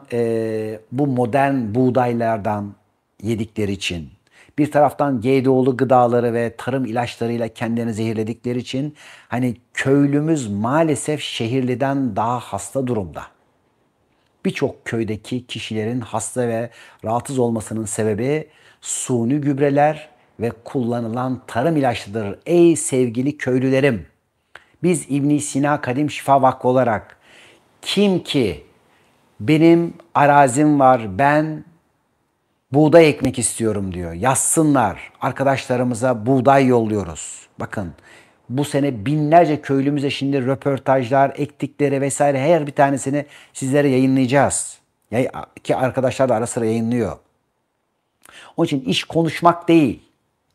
bu modern buğdaylardan yedikleri için, bir taraftan GDO'lu gıdaları ve tarım ilaçlarıyla kendilerini zehirledikleri için hani köylümüz maalesef şehirliden daha hasta durumda. Birçok köydeki kişilerin hasta ve rahatsız olmasının sebebi suni gübreler ve kullanılan tarım ilaçlarıdır. Ey sevgili köylülerim! Biz İbn Sina Kadim Şifa Vakfı olarak kim ki benim arazim var, ben buğday ekmek istiyorum diyor, yazsınlar. Arkadaşlarımıza buğday yolluyoruz. Bakın, bu sene binlerce köylümüze şimdi röportajlar, ektikleri vesaire her bir tanesini sizlere yayınlayacağız. Ki arkadaşlar da ara sıra yayınlıyor. Onun için iş konuşmak değil,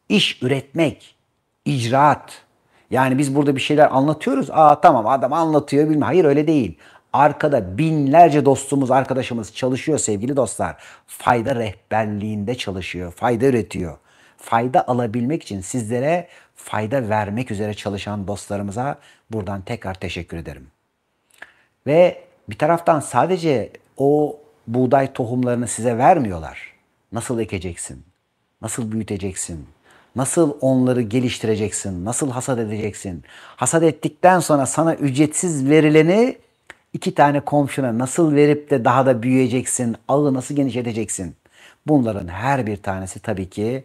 iş üretmek, icraat. Yani biz burada bir şeyler anlatıyoruz. Aa tamam, adam anlatıyor bilmem. Hayır, öyle değil. Arkada binlerce dostumuz, arkadaşımız çalışıyor sevgili dostlar. Fayda rehberliğinde çalışıyor, fayda üretiyor. Fayda alabilmek için sizlere fayda vermek üzere çalışan dostlarımıza buradan tekrar teşekkür ederim. Ve bir taraftan sadece o buğday tohumlarını size vermiyorlar. Nasıl ekeceksin? Nasıl büyüteceksin? Nasıl onları geliştireceksin? Nasıl hasat edeceksin? Hasat ettikten sonra sana ücretsiz verileni iki tane komşuna nasıl verip de daha da büyüyeceksin? Ağı nasıl genişleteceksin? Bunların her bir tanesi tabii ki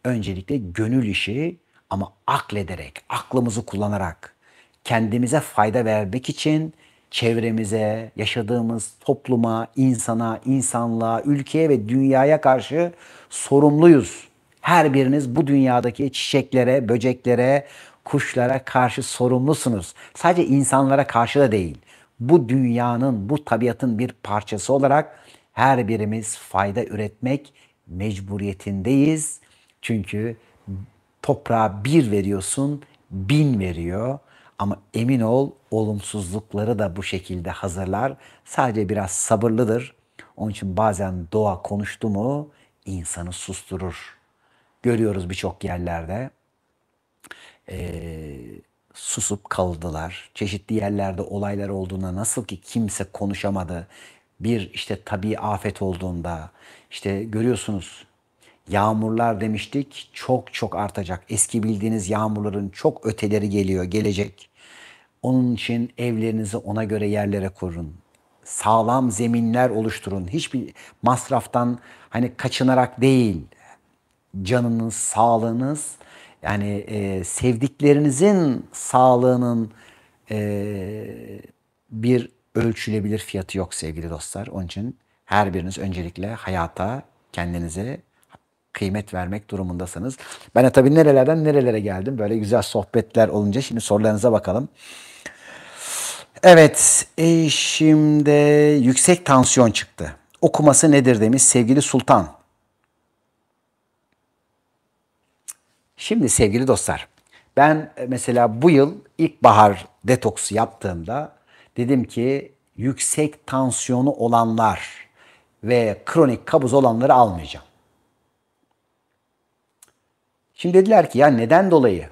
öncelikle gönül işi, ama aklederek, aklımızı kullanarak, kendimize fayda vermek için çevremize, yaşadığımız topluma, insana, insanlığa, ülkeye ve dünyaya karşı sorumluyuz. Her biriniz bu dünyadaki çiçeklere, böceklere, kuşlara karşı sorumlusunuz. Sadece insanlara karşı da değil. Bu dünyanın, bu tabiatın bir parçası olarak her birimiz fayda üretmek mecburiyetindeyiz. Çünkü toprağa bir veriyorsun, bin veriyor. Ama emin ol, olumsuzlukları da bu şekilde hazırlar. Sadece biraz sabırlıdır. Onun için bazen doğa konuştu mu insanı susturur. Görüyoruz birçok yerlerde. Susup kaldılar. Çeşitli yerlerde olaylar olduğunda nasıl ki kimse konuşamadı. Bir işte tabii afet olduğunda işte görüyorsunuz, yağmurlar demiştik, çok çok artacak. Eski bildiğiniz yağmurların çok öteleri geliyor, gelecek. Onun için evlerinizi ona göre yerlere kurun. Sağlam zeminler oluşturun. Hiçbir masraftan hani kaçınarak değil, canınız, sağlığınız, yani sevdiklerinizin sağlığının bir ölçülebilir fiyatı yok sevgili dostlar. Onun için her biriniz öncelikle hayata, kendinize kıymet vermek durumundasınız. Ben de tabii nerelerden nerelere geldim. Böyle güzel sohbetler olunca şimdi sorularınıza bakalım. Evet, eşimde yüksek tansiyon çıktı. Okuması nedir demiş sevgili Sultan. Şimdi sevgili dostlar, ben mesela bu yıl ilkbahar detoksu yaptığımda dedim ki yüksek tansiyonu olanlar ve kronik kabız olanları almayacağım. Şimdi dediler ki ya neden dolayı?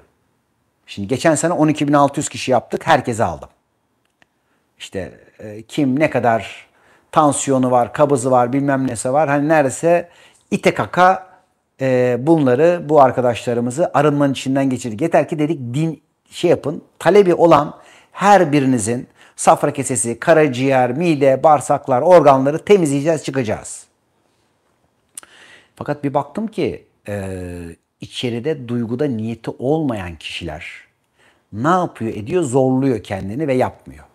Şimdi geçen sene 12.600 kişi yaptık, herkese aldım. İşte kim ne kadar tansiyonu var, kabızı var, bilmem nesi var. Hani neredeyse ite kaka bunları, bu arkadaşlarımızı arınmanın içinden geçirdik. Yeter ki dedik şey yapın, talebi olan her birinizin safra kesesi, karaciğer, mide, bağırsaklar, organları temizleyeceğiz, çıkacağız. Fakat bir baktım ki içeride duyguda niyeti olmayan kişiler ne yapıyor ediyor? Zorluyor kendini ve yapmıyor.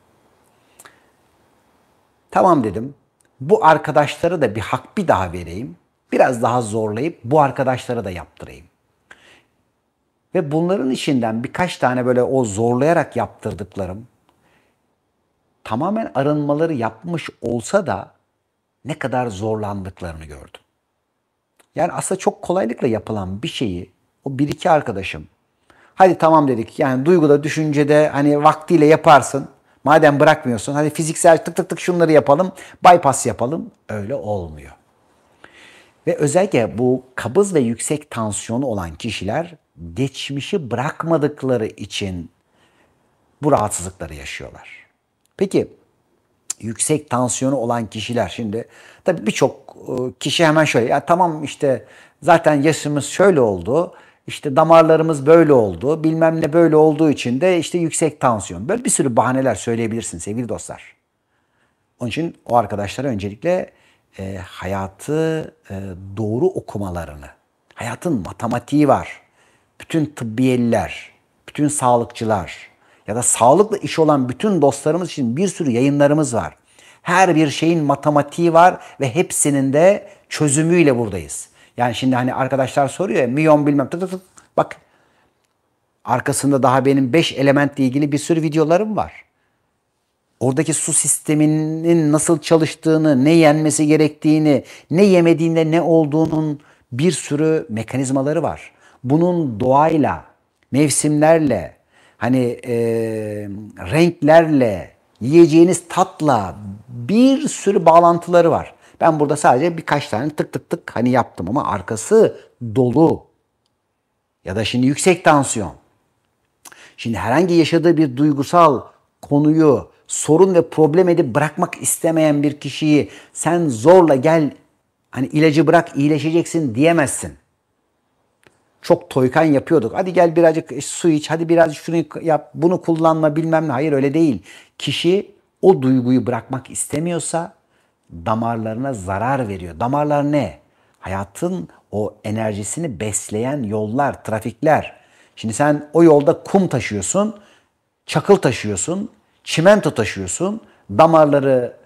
Tamam dedim. Bu arkadaşlara da bir hak bir daha vereyim. Biraz daha zorlayıp bu arkadaşlara da yaptırayım. Ve bunların içinden birkaç tane böyle o zorlayarak yaptırdıklarım tamamen arınmaları yapmış olsa da ne kadar zorlandıklarını gördüm. Yani aslında çok kolaylıkla yapılan bir şeyi o bir iki arkadaşım hadi tamam dedik yani duyguda düşüncede hani vaktiyle yaparsın. Madem bırakmıyorsun hadi fiziksel tık tık tık şunları yapalım bypass yapalım öyle olmuyor. Ve özellikle bu kabız ve yüksek tansiyonu olan kişiler geçmişi bırakmadıkları için bu rahatsızlıkları yaşıyorlar. Peki yüksek tansiyonu olan kişiler şimdi tabii birçok kişi hemen şöyle ya tamam işte zaten yaşımız şöyle oldu. İşte damarlarımız böyle oldu. Bilmem ne böyle olduğu için de işte yüksek tansiyon. Böyle bir sürü bahaneler söyleyebilirsin sevgili dostlar. Onun için o arkadaşlara öncelikle hayatı doğru okumalarını, hayatın matematiği var. Bütün tıbbiyeliler, bütün sağlıkçılar ya da sağlıkla iş olan bütün dostlarımız için bir sürü yayınlarımız var. Her bir şeyin matematiği var ve hepsinin de çözümüyle buradayız. Yani şimdi hani arkadaşlar soruyor ya miyon bilmem tık tık tık. Bak arkasında daha benim 5 elementle ilgili bir sürü videolarım var. Oradaki su sisteminin nasıl çalıştığını, ne yenmesi gerektiğini, ne yemediğinde ne olduğunun bir sürü mekanizmaları var. Bunun doğayla, mevsimlerle, hani renklerle, yiyeceğiniz tatla bir sürü bağlantıları var. Ben burada sadece birkaç tane tık tık tık hani yaptım ama arkası dolu. Ya da şimdi yüksek tansiyon. Şimdi herhangi yaşadığı bir duygusal konuyu sorun ve problem edip bırakmak istemeyen bir kişiyi sen zorla gel hani ilacı bırak iyileşeceksin diyemezsin. Çok toykan yapıyorduk. Hadi gel birazcık su iç, hadi birazcık şunu yap, bunu kullanma bilmem ne. Hayır öyle değil. Kişi o duyguyu bırakmak istemiyorsa damarlarına zarar veriyor. Damarlar ne? Hayatın o enerjisini besleyen yollar, trafikler. Şimdi sen o yolda kum taşıyorsun, çakıl taşıyorsun, çimento taşıyorsun. Damarları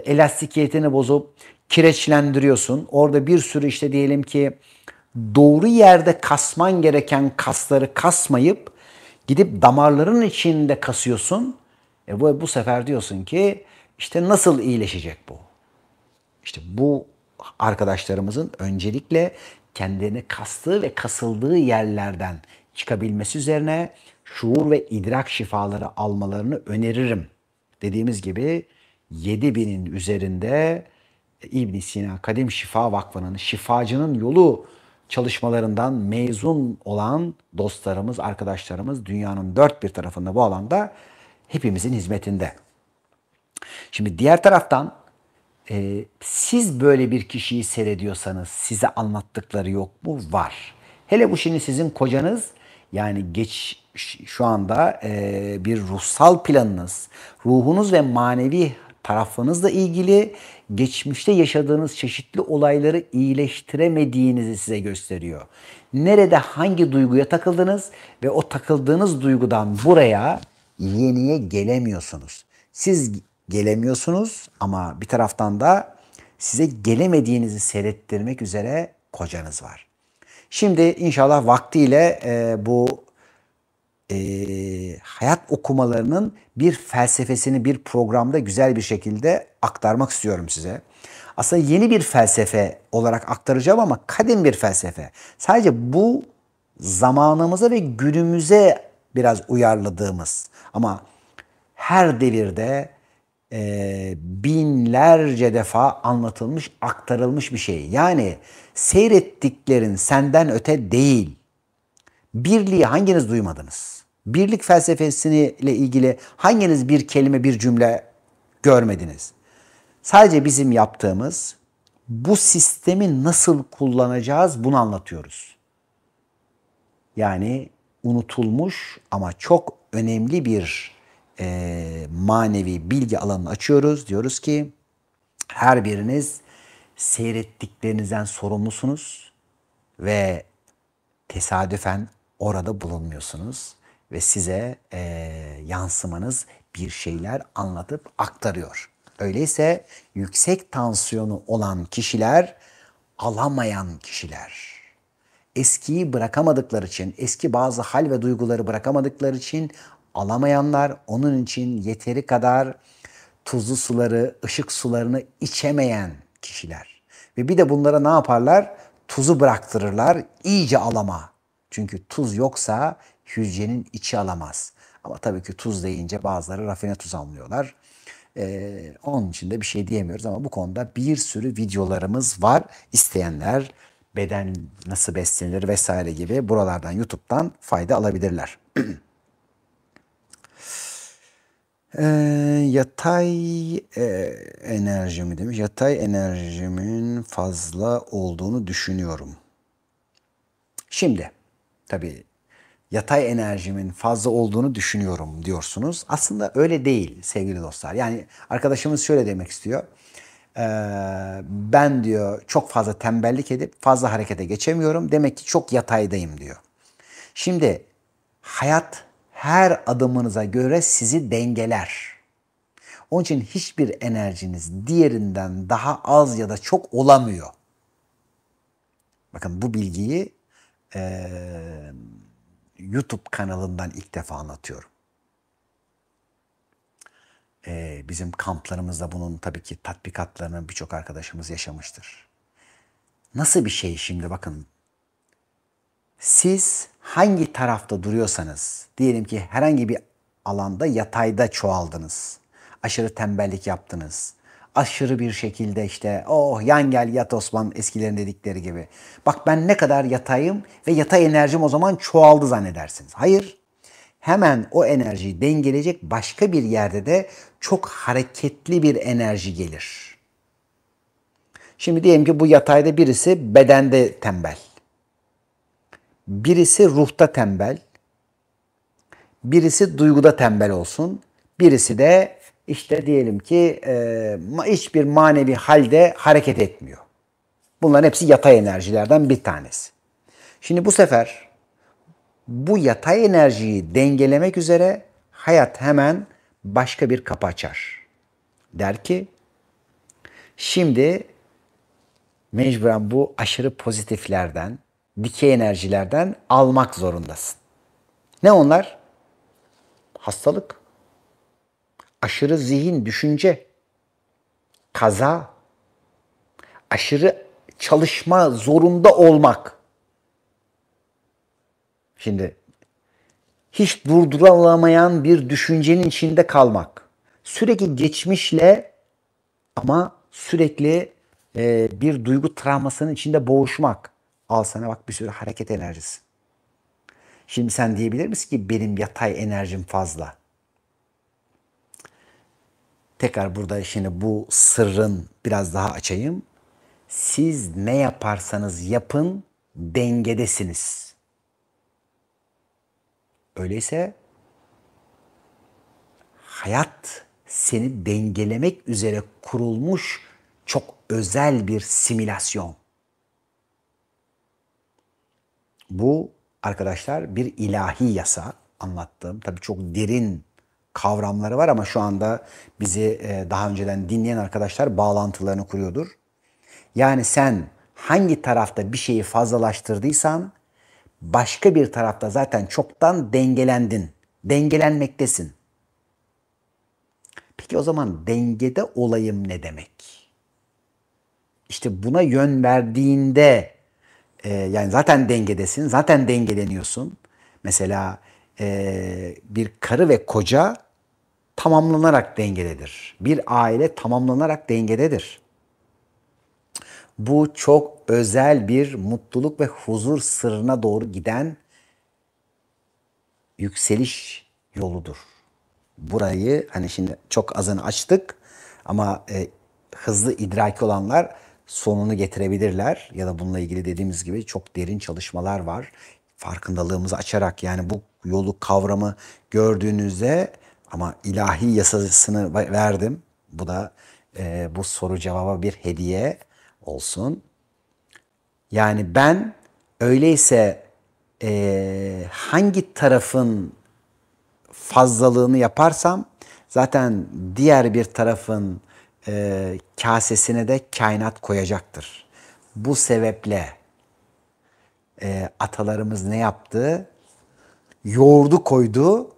elastikiyetini bozup kireçlendiriyorsun. Orada bir sürü işte diyelim ki doğru yerde kasman gereken kasları kasmayıp gidip damarların içinde kasıyorsun. Bu sefer diyorsun ki işte nasıl iyileşecek bu? İşte bu arkadaşlarımızın öncelikle kendini kastığı ve kasıldığı yerlerden çıkabilmesi üzerine şuur ve idrak şifaları almalarını öneririm. Dediğimiz gibi 7.000'in üzerinde İbn Sina Kadim Şifa Vakfı'nın şifacının yolu çalışmalarından mezun olan dostlarımız, arkadaşlarımız dünyanın dört bir tarafında bu alanda hepimizin hizmetinde. Şimdi diğer taraftan siz böyle bir kişiyi seyrediyorsanız size anlattıkları yok mu? Var. Hele bu şimdi sizin kocanız yani şu anda bir ruhsal planınız, ruhunuz ve manevi tarafınızla ilgili geçmişte yaşadığınız çeşitli olayları iyileştiremediğinizi size gösteriyor. Nerede hangi duyguya takıldınız ve o takıldığınız duygudan buraya yeniye gelemiyorsunuz. Siz gelemiyorsunuz ama bir taraftan da size gelemediğinizi seyrettirmek üzere kocanız var. Şimdi inşallah vaktiyle bu hayat okumalarının bir felsefesini bir programda güzel bir şekilde aktarmak istiyorum size. Aslında yeni bir felsefe olarak aktaracağım ama kadim bir felsefe. Sadece bu zamanımıza ve günümüze biraz uyarladığımız ama her devirde binlerce defa anlatılmış, aktarılmış bir şey. Yani seyrettiklerin senden öte değil. Birliği hanginiz duymadınız? Birlik felsefesiyle ilgili hanginiz bir kelime, bir cümle görmediniz? Sadece bizim yaptığımız bu sistemi nasıl kullanacağız bunu anlatıyoruz. Yani unutulmuş ama çok önemli bir manevi bilgi alanını açıyoruz. Diyoruz ki her biriniz seyrettiklerinizden sorumlusunuz ve tesadüfen orada bulunmuyorsunuz ve size yansımanız bir şeyler anlatıp aktarıyor. Öyleyse yüksek tansiyonu olan kişiler alamayan kişiler. Eskiyi bırakamadıkları için, eski bazı hal ve duyguları bırakamadıkları için alamayanlar, onun için yeteri kadar tuzlu suları, ışık sularını içemeyen kişiler. Ve bir de bunlara ne yaparlar? Tuzu bıraktırırlar, iyice alama. Çünkü tuz yoksa hücrenin içi alamaz. Ama tabii ki tuz deyince bazıları rafine tuz anlıyorlar. Onun için de bir şey diyemiyoruz ama bu konuda bir sürü videolarımız var. İsteyenler beden nasıl beslenir vesaire gibi buralardan YouTube'dan fayda alabilirler. Yatay enerjimi demiş. Yatay enerjimin fazla olduğunu düşünüyorum. Şimdi tabii yatay enerjimin fazla olduğunu düşünüyorum diyorsunuz. Aslında öyle değil sevgili dostlar. Yani arkadaşımız şöyle demek istiyor. Ben diyor çok fazla tembellik edip fazla harekete geçemiyorum. Demek ki çok yataydayım diyor. Şimdi hayat her adımınıza göre sizi dengeler. Onun için hiçbir enerjiniz diğerinden daha az ya da çok olamıyor. Bakın bu bilgiyi YouTube kanalından ilk defa anlatıyorum. Bizim kamplarımızda bunun tabii ki tatbikatlarını birçok arkadaşımız yaşamıştır. Nasıl bir şey şimdi bakın. Siz hangi tarafta duruyorsanız, diyelim ki herhangi bir alanda yatayda çoğaldınız. Aşırı tembellik yaptınız. Aşırı bir şekilde işte oh yan gel yat Osman eskilerin dedikleri gibi. Bak ben ne kadar yatayım ve yatay enerjim o zaman çoğaldı zannedersiniz. Hayır. Hemen o enerjiyi dengeleyecek başka bir yerde de çok hareketli bir enerji gelir. Şimdi diyelim ki bu yatayda birisi bedende tembel. Birisi ruhta tembel. Birisi duyguda tembel olsun. Birisi de işte diyelim ki hiçbir manevi halde hareket etmiyor. Bunların hepsi yatay enerjilerden bir tanesi. Şimdi bu sefer bu yatay enerjiyi dengelemek üzere hayat hemen başka bir kapı açar. Der ki şimdi mecburen bu aşırı pozitiflerden, dikey enerjilerden almak zorundasın. Ne onlar? Hastalık, aşırı zihin, düşünce, kaza, aşırı çalışma zorunda olmak. Şimdi hiç durdurulamayan bir düşüncenin içinde kalmak. Sürekli geçmişle ama sürekli bir duygu travmasının içinde boğuşmak. Al sana bak bir sürü hareket enerjisi. Şimdi sen diyebilir misin ki benim yatay enerjim fazla? Tekrar burada şimdi bu sırrın biraz daha açayım. Siz ne yaparsanız yapın dengedesiniz. Öyleyse hayat seni dengelemek üzere kurulmuş çok özel bir simülasyon. Bu arkadaşlar bir ilahi yasa anlattığım. Tabii çok derin kavramları var ama şu anda bizi daha önceden dinleyen arkadaşlar bağlantılarını kuruyordur. Yani sen hangi tarafta bir şeyi fazlalaştırdıysan başka bir tarafta zaten çoktan dengelendin. Dengelenmektesin. Peki o zaman dengede olayım ne demek? İşte buna yön verdiğinde yani zaten dengedesin, zaten dengeleniyorsun. Mesela bir karı ve koca tamamlanarak dengededir. Bir aile tamamlanarak dengededir. Bu çok özel bir mutluluk ve huzur sırrına doğru giden yükseliş yoludur. Burayı hani şimdi çok azını açtık ama hızlı idraki olanlar sonunu getirebilirler. Ya da bununla ilgili dediğimiz gibi çok derin çalışmalar var. Farkındalığımızı açarak yani bu yolu kavramı gördüğünüzde ama ilahi yasasını verdim. Bu da bu soru cevaba bir hediye olsun. Yani ben öyleyse hangi tarafın fazlalığını yaparsam zaten diğer bir tarafın kasesine de kainat koyacaktır. Bu sebeple atalarımız ne yaptı? Yoğurdu koydu,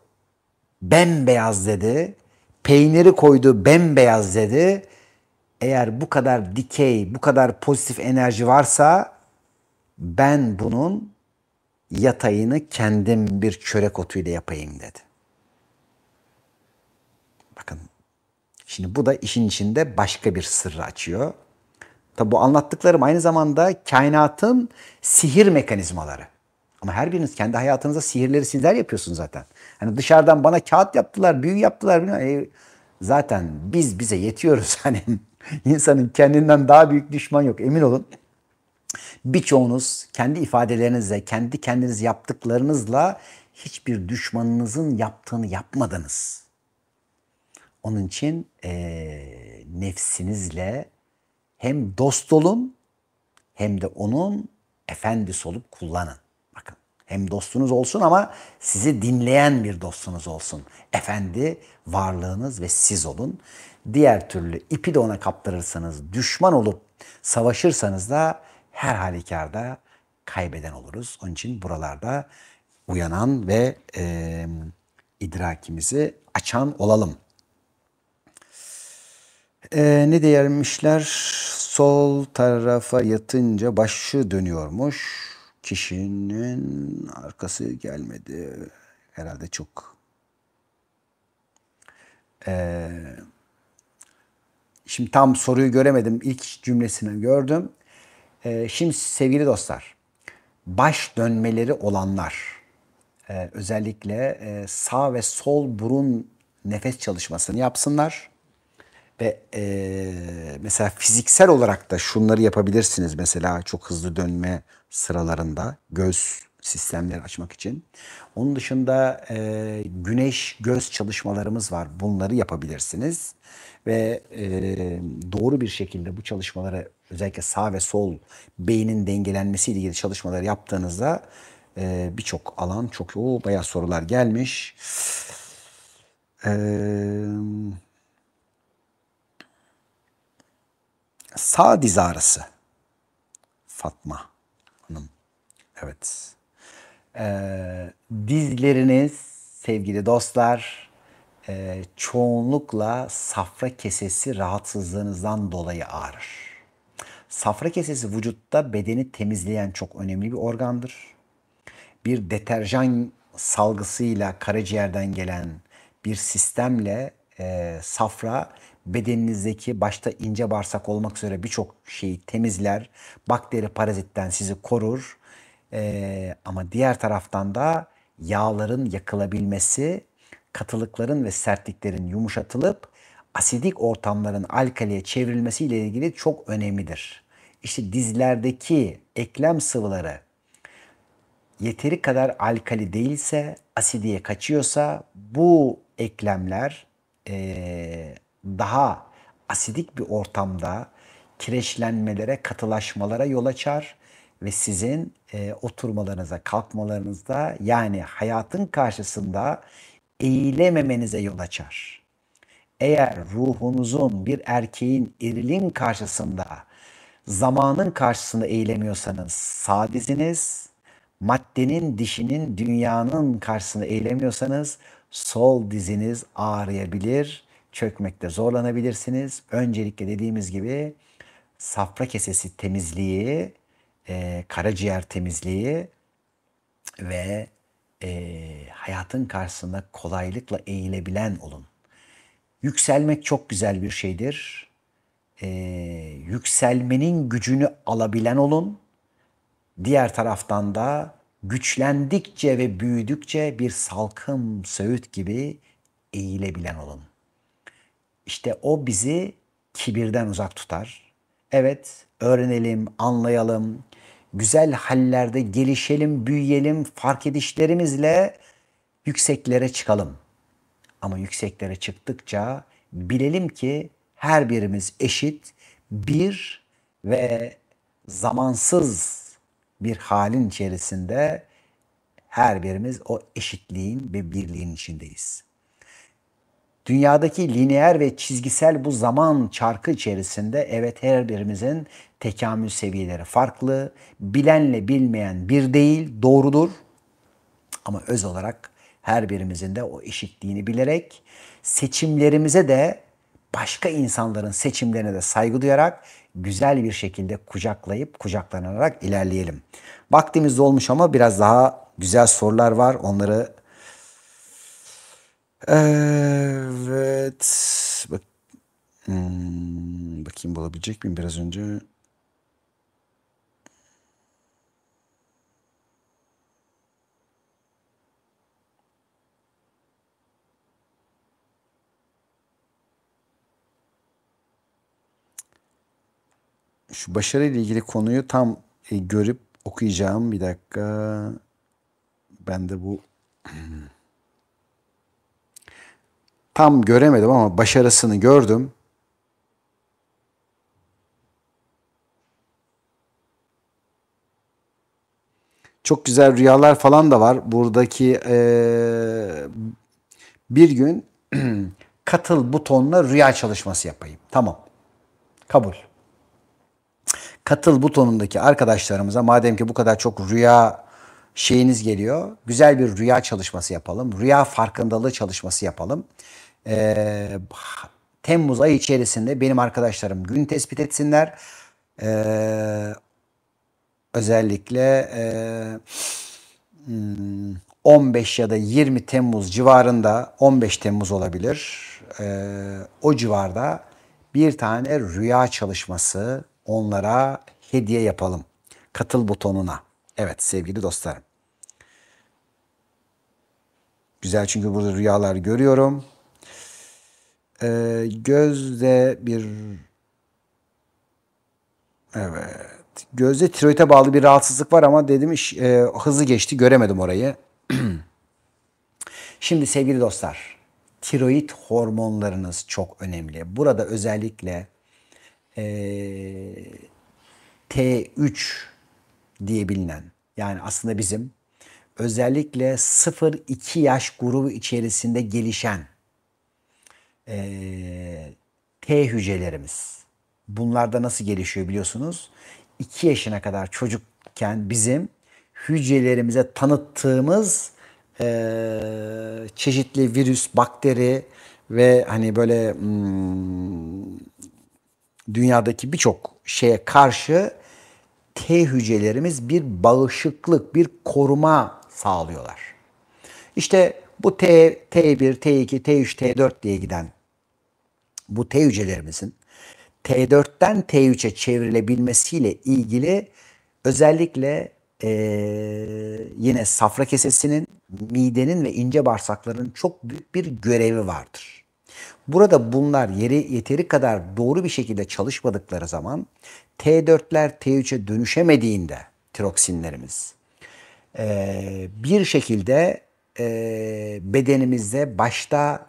bembeyaz dedi. Peyniri koydu, bembeyaz dedi. Eğer bu kadar dikey, bu kadar pozitif enerji varsa ben bunun yatayını kendim bir çörek otuyla yapayım dedi. Bakın şimdi bu da işin içinde başka bir sırrı açıyor. Tabi bu anlattıklarım aynı zamanda kainatın sihir mekanizmaları. Ama her biriniz kendi hayatınızda sihirleri sizler yapıyorsunuz zaten. Hani dışarıdan bana kağıt yaptılar, büyü yaptılar. Zaten biz bize yetiyoruz. Hani insanın kendinden daha büyük düşman yok, emin olun. Birçoğunuz kendi ifadelerinizle, kendi kendiniz yaptıklarınızla hiçbir düşmanınızın yaptığını yapmadınız. Onun için nefsinizle hem dost olun hem de onun efendisi olup kullanın. Bakın hem dostunuz olsun ama sizi dinleyen bir dostunuz olsun. Efendi varlığınız ve siz olun. Diğer türlü ipi de ona kaptırırsanız, düşman olup savaşırsanız da her halükarda kaybeden oluruz. Onun için buralarda uyanan ve idrakimizi açan olalım. Ne diyermişler? Sol tarafa yatınca başı dönüyormuş. Kişinin arkası gelmedi. Herhalde çok. Şimdi tam soruyu göremedim. İlk cümlesini gördüm. Şimdi sevgili dostlar, baş dönmeleri olanlar, özellikle sağ ve sol burun nefes çalışmasını yapsınlar. Ve mesela fiziksel olarak da şunları yapabilirsiniz. Mesela çok hızlı dönme sıralarında göz sistemleri açmak için. Onun dışında güneş göz çalışmalarımız var. Bunları yapabilirsiniz. Ve doğru bir şekilde bu çalışmaları özellikle sağ ve sol beynin dengelenmesiyle ilgili çalışmaları yaptığınızda birçok alan çok bayağı sorular gelmiş. Sağ diz ağrısı. Fatma Hanım. Evet. Dizleriniz sevgili dostlar çoğunlukla safra kesesi rahatsızlığınızdan dolayı ağrır. Safra kesesi vücutta bedeni temizleyen çok önemli bir organdır. Bir deterjan salgısıyla karaciğerden gelen bir sistemle safra bedeninizdeki başta ince bağırsak olmak üzere birçok şeyi temizler. Bakteri, parazitten sizi korur. Ama diğer taraftan da yağların yakılabilmesi, katılıkların ve sertliklerin yumuşatılıp asidik ortamların alkaliye çevrilmesiyle ilgili çok önemlidir. İşte dizlerdeki eklem sıvıları yeteri kadar alkali değilse, asidiye kaçıyorsa bu eklemler daha asidik bir ortamda kireçlenmelere, katılaşmalara yol açar ve sizin oturmalarınıza, kalkmalarınızda yani hayatın karşısında eğilememenize yol açar. Eğer ruhunuzun bir erkeğin erilin karşısında, zamanın karşısında eğilemiyorsanız sağ diziniz, maddenin, dişinin, dünyanın karşısında eğilemiyorsanız sol diziniz ağrıyabilir, çökmekte zorlanabilirsiniz. Öncelikle dediğimiz gibi safra kesesi temizliği, karaciğer temizliği ve hayatın karşısında kolaylıkla eğilebilen olun. Yükselmek çok güzel bir şeydir. Yükselmenin gücünü alabilen olun. Diğer taraftan da güçlendikçe ve büyüdükçe bir salkım söğüt gibi eğilebilen olun. İşte o bizi kibirden uzak tutar. Evet, öğrenelim, anlayalım, güzel hallerde gelişelim, büyüyelim, fark edişlerimizle yükseklere çıkalım. Ama yükseklere çıktıkça bilelim ki her birimiz eşit, bir ve zamansız bir halin içerisinde her birimiz o eşitliğin ve birliğin içindeyiz. Dünyadaki lineer ve çizgisel bu zaman çarkı içerisinde evet her birimizin tekamül seviyeleri farklı. Bilenle bilmeyen bir değil, doğrudur. Ama öz olarak her birimizin de o eşitliğini bilerek seçimlerimize de başka insanların seçimlerine de saygı duyarak güzel bir şekilde kucaklayıp kucaklanarak ilerleyelim. Vaktimiz dolmuş ama biraz daha güzel sorular var. Onları evet. Bak, bakayım bulabilecek miyim biraz önce? Şu başarıyla ilgili konuyu tam görüp okuyacağım. Bir dakika. Ben de bu tam göremedim ama başarısını gördüm. Çok güzel rüyalar falan da var. Buradaki bir gün katıl butonuna rüya çalışması yapayım. Tamam. Kabul. Katıl butonundaki arkadaşlarımıza madem ki bu kadar çok rüya şeyiniz geliyor, güzel bir rüya çalışması yapalım. Rüya farkındalığı çalışması yapalım. Ee, Temmuz ayı içerisinde benim arkadaşlarım gün tespit etsinler. Ee, Özellikle 15 ya da 20 Temmuz civarında, 15 Temmuz olabilir. O civarda bir tane rüya çalışması onlara hediye yapalım. Katıl butonuna. Evet sevgili dostlarım. Güzel çünkü burada rüyalar görüyorum. Gözde bir... Evet. Gözde tiroide bağlı bir rahatsızlık var ama dedim hızlı geçti göremedim orayı. Şimdi sevgili dostlar, tiroid hormonlarınız çok önemli. Burada özellikle T3 diye bilinen yani aslında bizim özellikle 0-2 yaş grubu içerisinde gelişen T hücrelerimiz. Bunlar da nasıl gelişiyor biliyorsunuz? 2 yaşına kadar çocukken bizim hücrelerimize tanıttığımız çeşitli virüs, bakteri ve hani böyle dünyadaki birçok şeye karşı T hücrelerimiz bir bağışıklık, bir koruma sağlıyorlar. İşte bu T1, T2, T3, T4 diye giden bu T hücrelerimizin T4'ten T3'e çevrilebilmesiyle ilgili özellikle yine safra kesesinin, midenin ve ince bağırsakların çok büyük bir görevi vardır. Burada bunlar yeteri kadar doğru bir şekilde çalışmadıkları zaman T4'ler T3'e dönüşemediğinde tiroksinlerimiz bir şekilde bedenimizde başta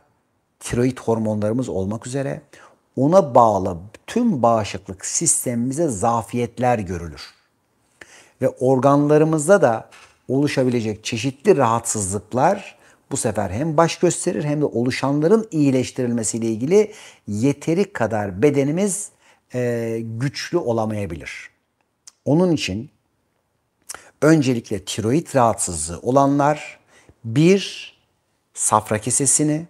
tiroid hormonlarımız olmak üzere ona bağlı tüm bağışıklık sistemimize zafiyetler görülür. Ve organlarımızda da oluşabilecek çeşitli rahatsızlıklar bu sefer hem baş gösterir hem de oluşanların iyileştirilmesiyle ilgili yeteri kadar bedenimiz güçlü olamayabilir. Onun için Öncelikle tiroid rahatsızlığı olanlar bir safra kesesini,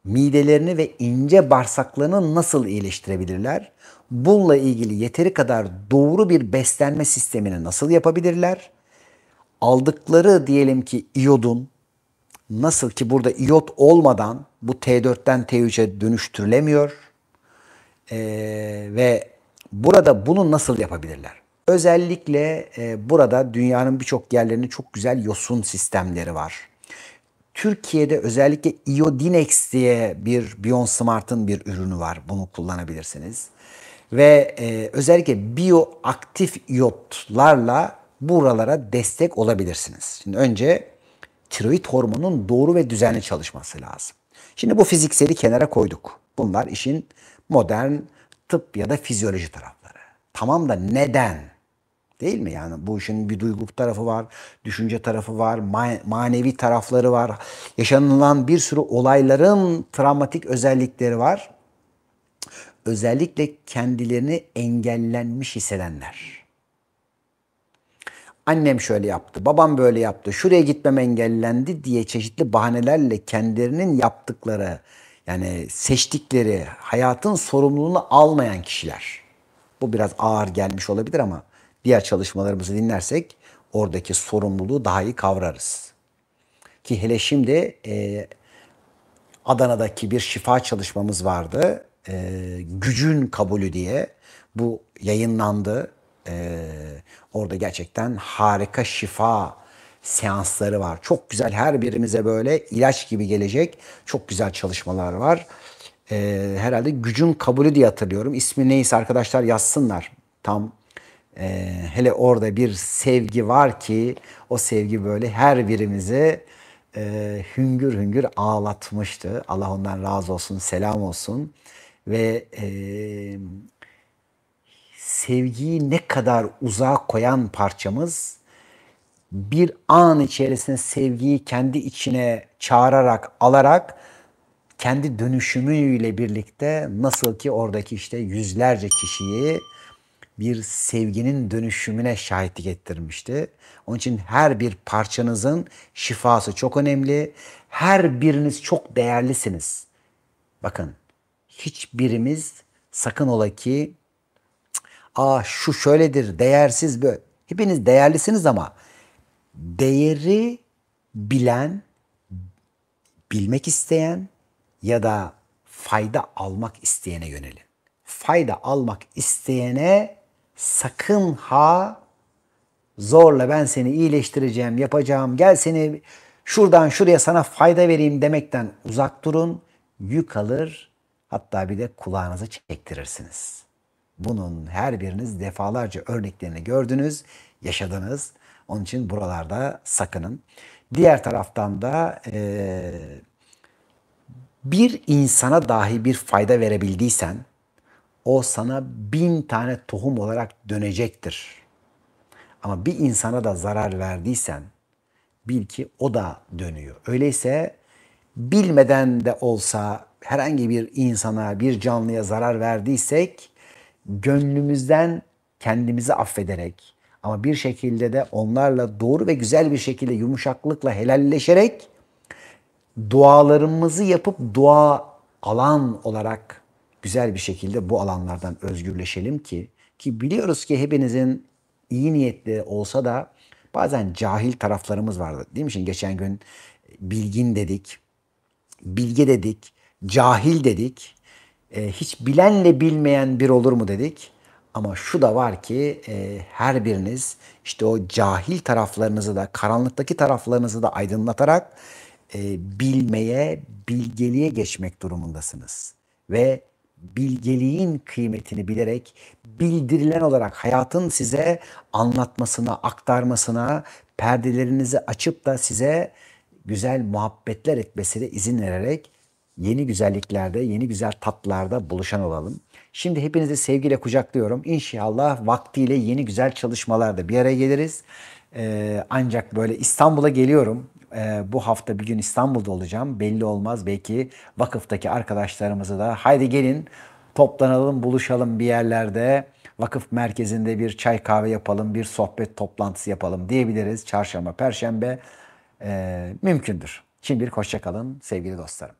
midelerini ve ince bağırsaklarını nasıl iyileştirebilirler? Bununla ilgili yeteri kadar doğru bir beslenme sistemini nasıl yapabilirler? Aldıkları diyelim ki iyodun, nasıl ki burada iyot olmadan bu T4'ten T3'e dönüştürülemiyor ve burada bunu nasıl yapabilirler? Özellikle burada dünyanın birçok yerlerinde çok güzel yosun sistemleri var. Türkiye'de özellikle Iodinex diye bir Beyond Smart'ın bir ürünü var. Bunu kullanabilirsiniz. Ve özellikle biyoaktif iyotlarla buralara destek olabilirsiniz. Şimdi önce tiroid hormonunun doğru ve düzenli çalışması lazım. Şimdi bu fizikseli kenara koyduk. Bunlar işin modern tıp ya da fizyoloji tarafları. Tamam da neden? Değil mi? Yani bu işin bir duygu tarafı var, düşünce tarafı var, manevi tarafları var. Yaşanılan bir sürü olayların travmatik özellikleri var. Özellikle kendilerini engellenmiş hissedenler. Annem şöyle yaptı, babam böyle yaptı, şuraya gitmem engellendi diye çeşitli bahanelerle kendilerinin yaptıkları, yani seçtikleri hayatın sorumluluğunu almayan kişiler. Bu biraz ağır gelmiş olabilir ama diğer çalışmalarımızı dinlersek oradaki sorumluluğu daha iyi kavrarız. Ki hele şimdi Adana'daki bir şifa çalışmamız vardı. Gücün kabulü diye. Bu yayınlandı. Orada gerçekten harika şifa seansları var. Çok güzel, her birimize böyle ilaç gibi gelecek çok güzel çalışmalar var. Herhalde gücün kabulü diye hatırlıyorum. İsmi neyse arkadaşlar yazsınlar. Tam hele orada bir sevgi var ki o sevgi böyle her birimizi hüngür hüngür ağlatmıştı. Allah ondan razı olsun, selam olsun. Ve sevgiyi ne kadar uzağa koyan parçamız bir an içerisinde sevgiyi kendi içine çağırarak, alarak kendi dönüşümüyle birlikte nasıl ki oradaki işte yüzlerce kişiyi bir sevginin dönüşümüne şahitlik ettirmişti. Onun için her bir parçanızın şifası çok önemli. Her biriniz çok değerlisiniz. Bakın, hiçbirimiz sakın ola ki şu şöyledir, değersiz böyle. Hepiniz değerlisiniz ama değeri bilen, bilmek isteyen ya da fayda almak isteyene yönelin. Fayda almak isteyene sakın ha zorla ben seni iyileştireceğim, yapacağım, gel seni şuradan şuraya sana fayda vereyim demekten uzak durun. Yük alır, hatta bir de kulağınızı çektirirsiniz. Bunun her biriniz defalarca örneklerini gördünüz, yaşadınız. Onun için buralarda sakının. Diğer taraftan da bir insana dahi bir fayda verebildiysen o sana 1000 tane tohum olarak dönecektir. Ama bir insana da zarar verdiysen bil ki o da dönüyor. Öyleyse bilmeden de olsa herhangi bir insana, bir canlıya zarar verdiysek gönlümüzden kendimizi affederek ama bir şekilde de onlarla doğru ve güzel bir şekilde yumuşaklıkla helalleşerek dualarımızı yapıp dua alan olarak güzel bir şekilde bu alanlardan özgürleşelim ki biliyoruz ki hepinizin iyi niyetli olsa da bazen cahil taraflarımız vardı. Değil mi? Şimdi geçen gün bilgin dedik, bilge dedik, cahil dedik. Hiç bilenle bilmeyen bir olur mu dedik. Ama şu da var ki her biriniz işte o cahil taraflarınızı da karanlıktaki taraflarınızı da aydınlatarak bilmeye, bilgeliğe geçmek durumundasınız. Ve bilgeliğin kıymetini bilerek bildirilen olarak hayatın size anlatmasına, aktarmasına, perdelerinizi açıp da size güzel muhabbetler etmesine izin vererek yeni güzelliklerde, yeni güzel tatlarda buluşan olalım. Şimdi hepinizi sevgiyle kucaklıyorum. İnşallah vaktiyle yeni güzel çalışmalarda bir araya geliriz. Ancak böyle İstanbul'a geliyorum. Bu hafta bir gün İstanbul'da olacağım. Belli olmaz. Belki vakıftaki arkadaşlarımızı da haydi gelin toplanalım, buluşalım bir yerlerde. vakıf merkezinde bir çay kahve yapalım, bir sohbet toplantısı yapalım diyebiliriz. Çarşamba, Perşembe mümkündür. Şimdilik hoşça kalın sevgili dostlarım.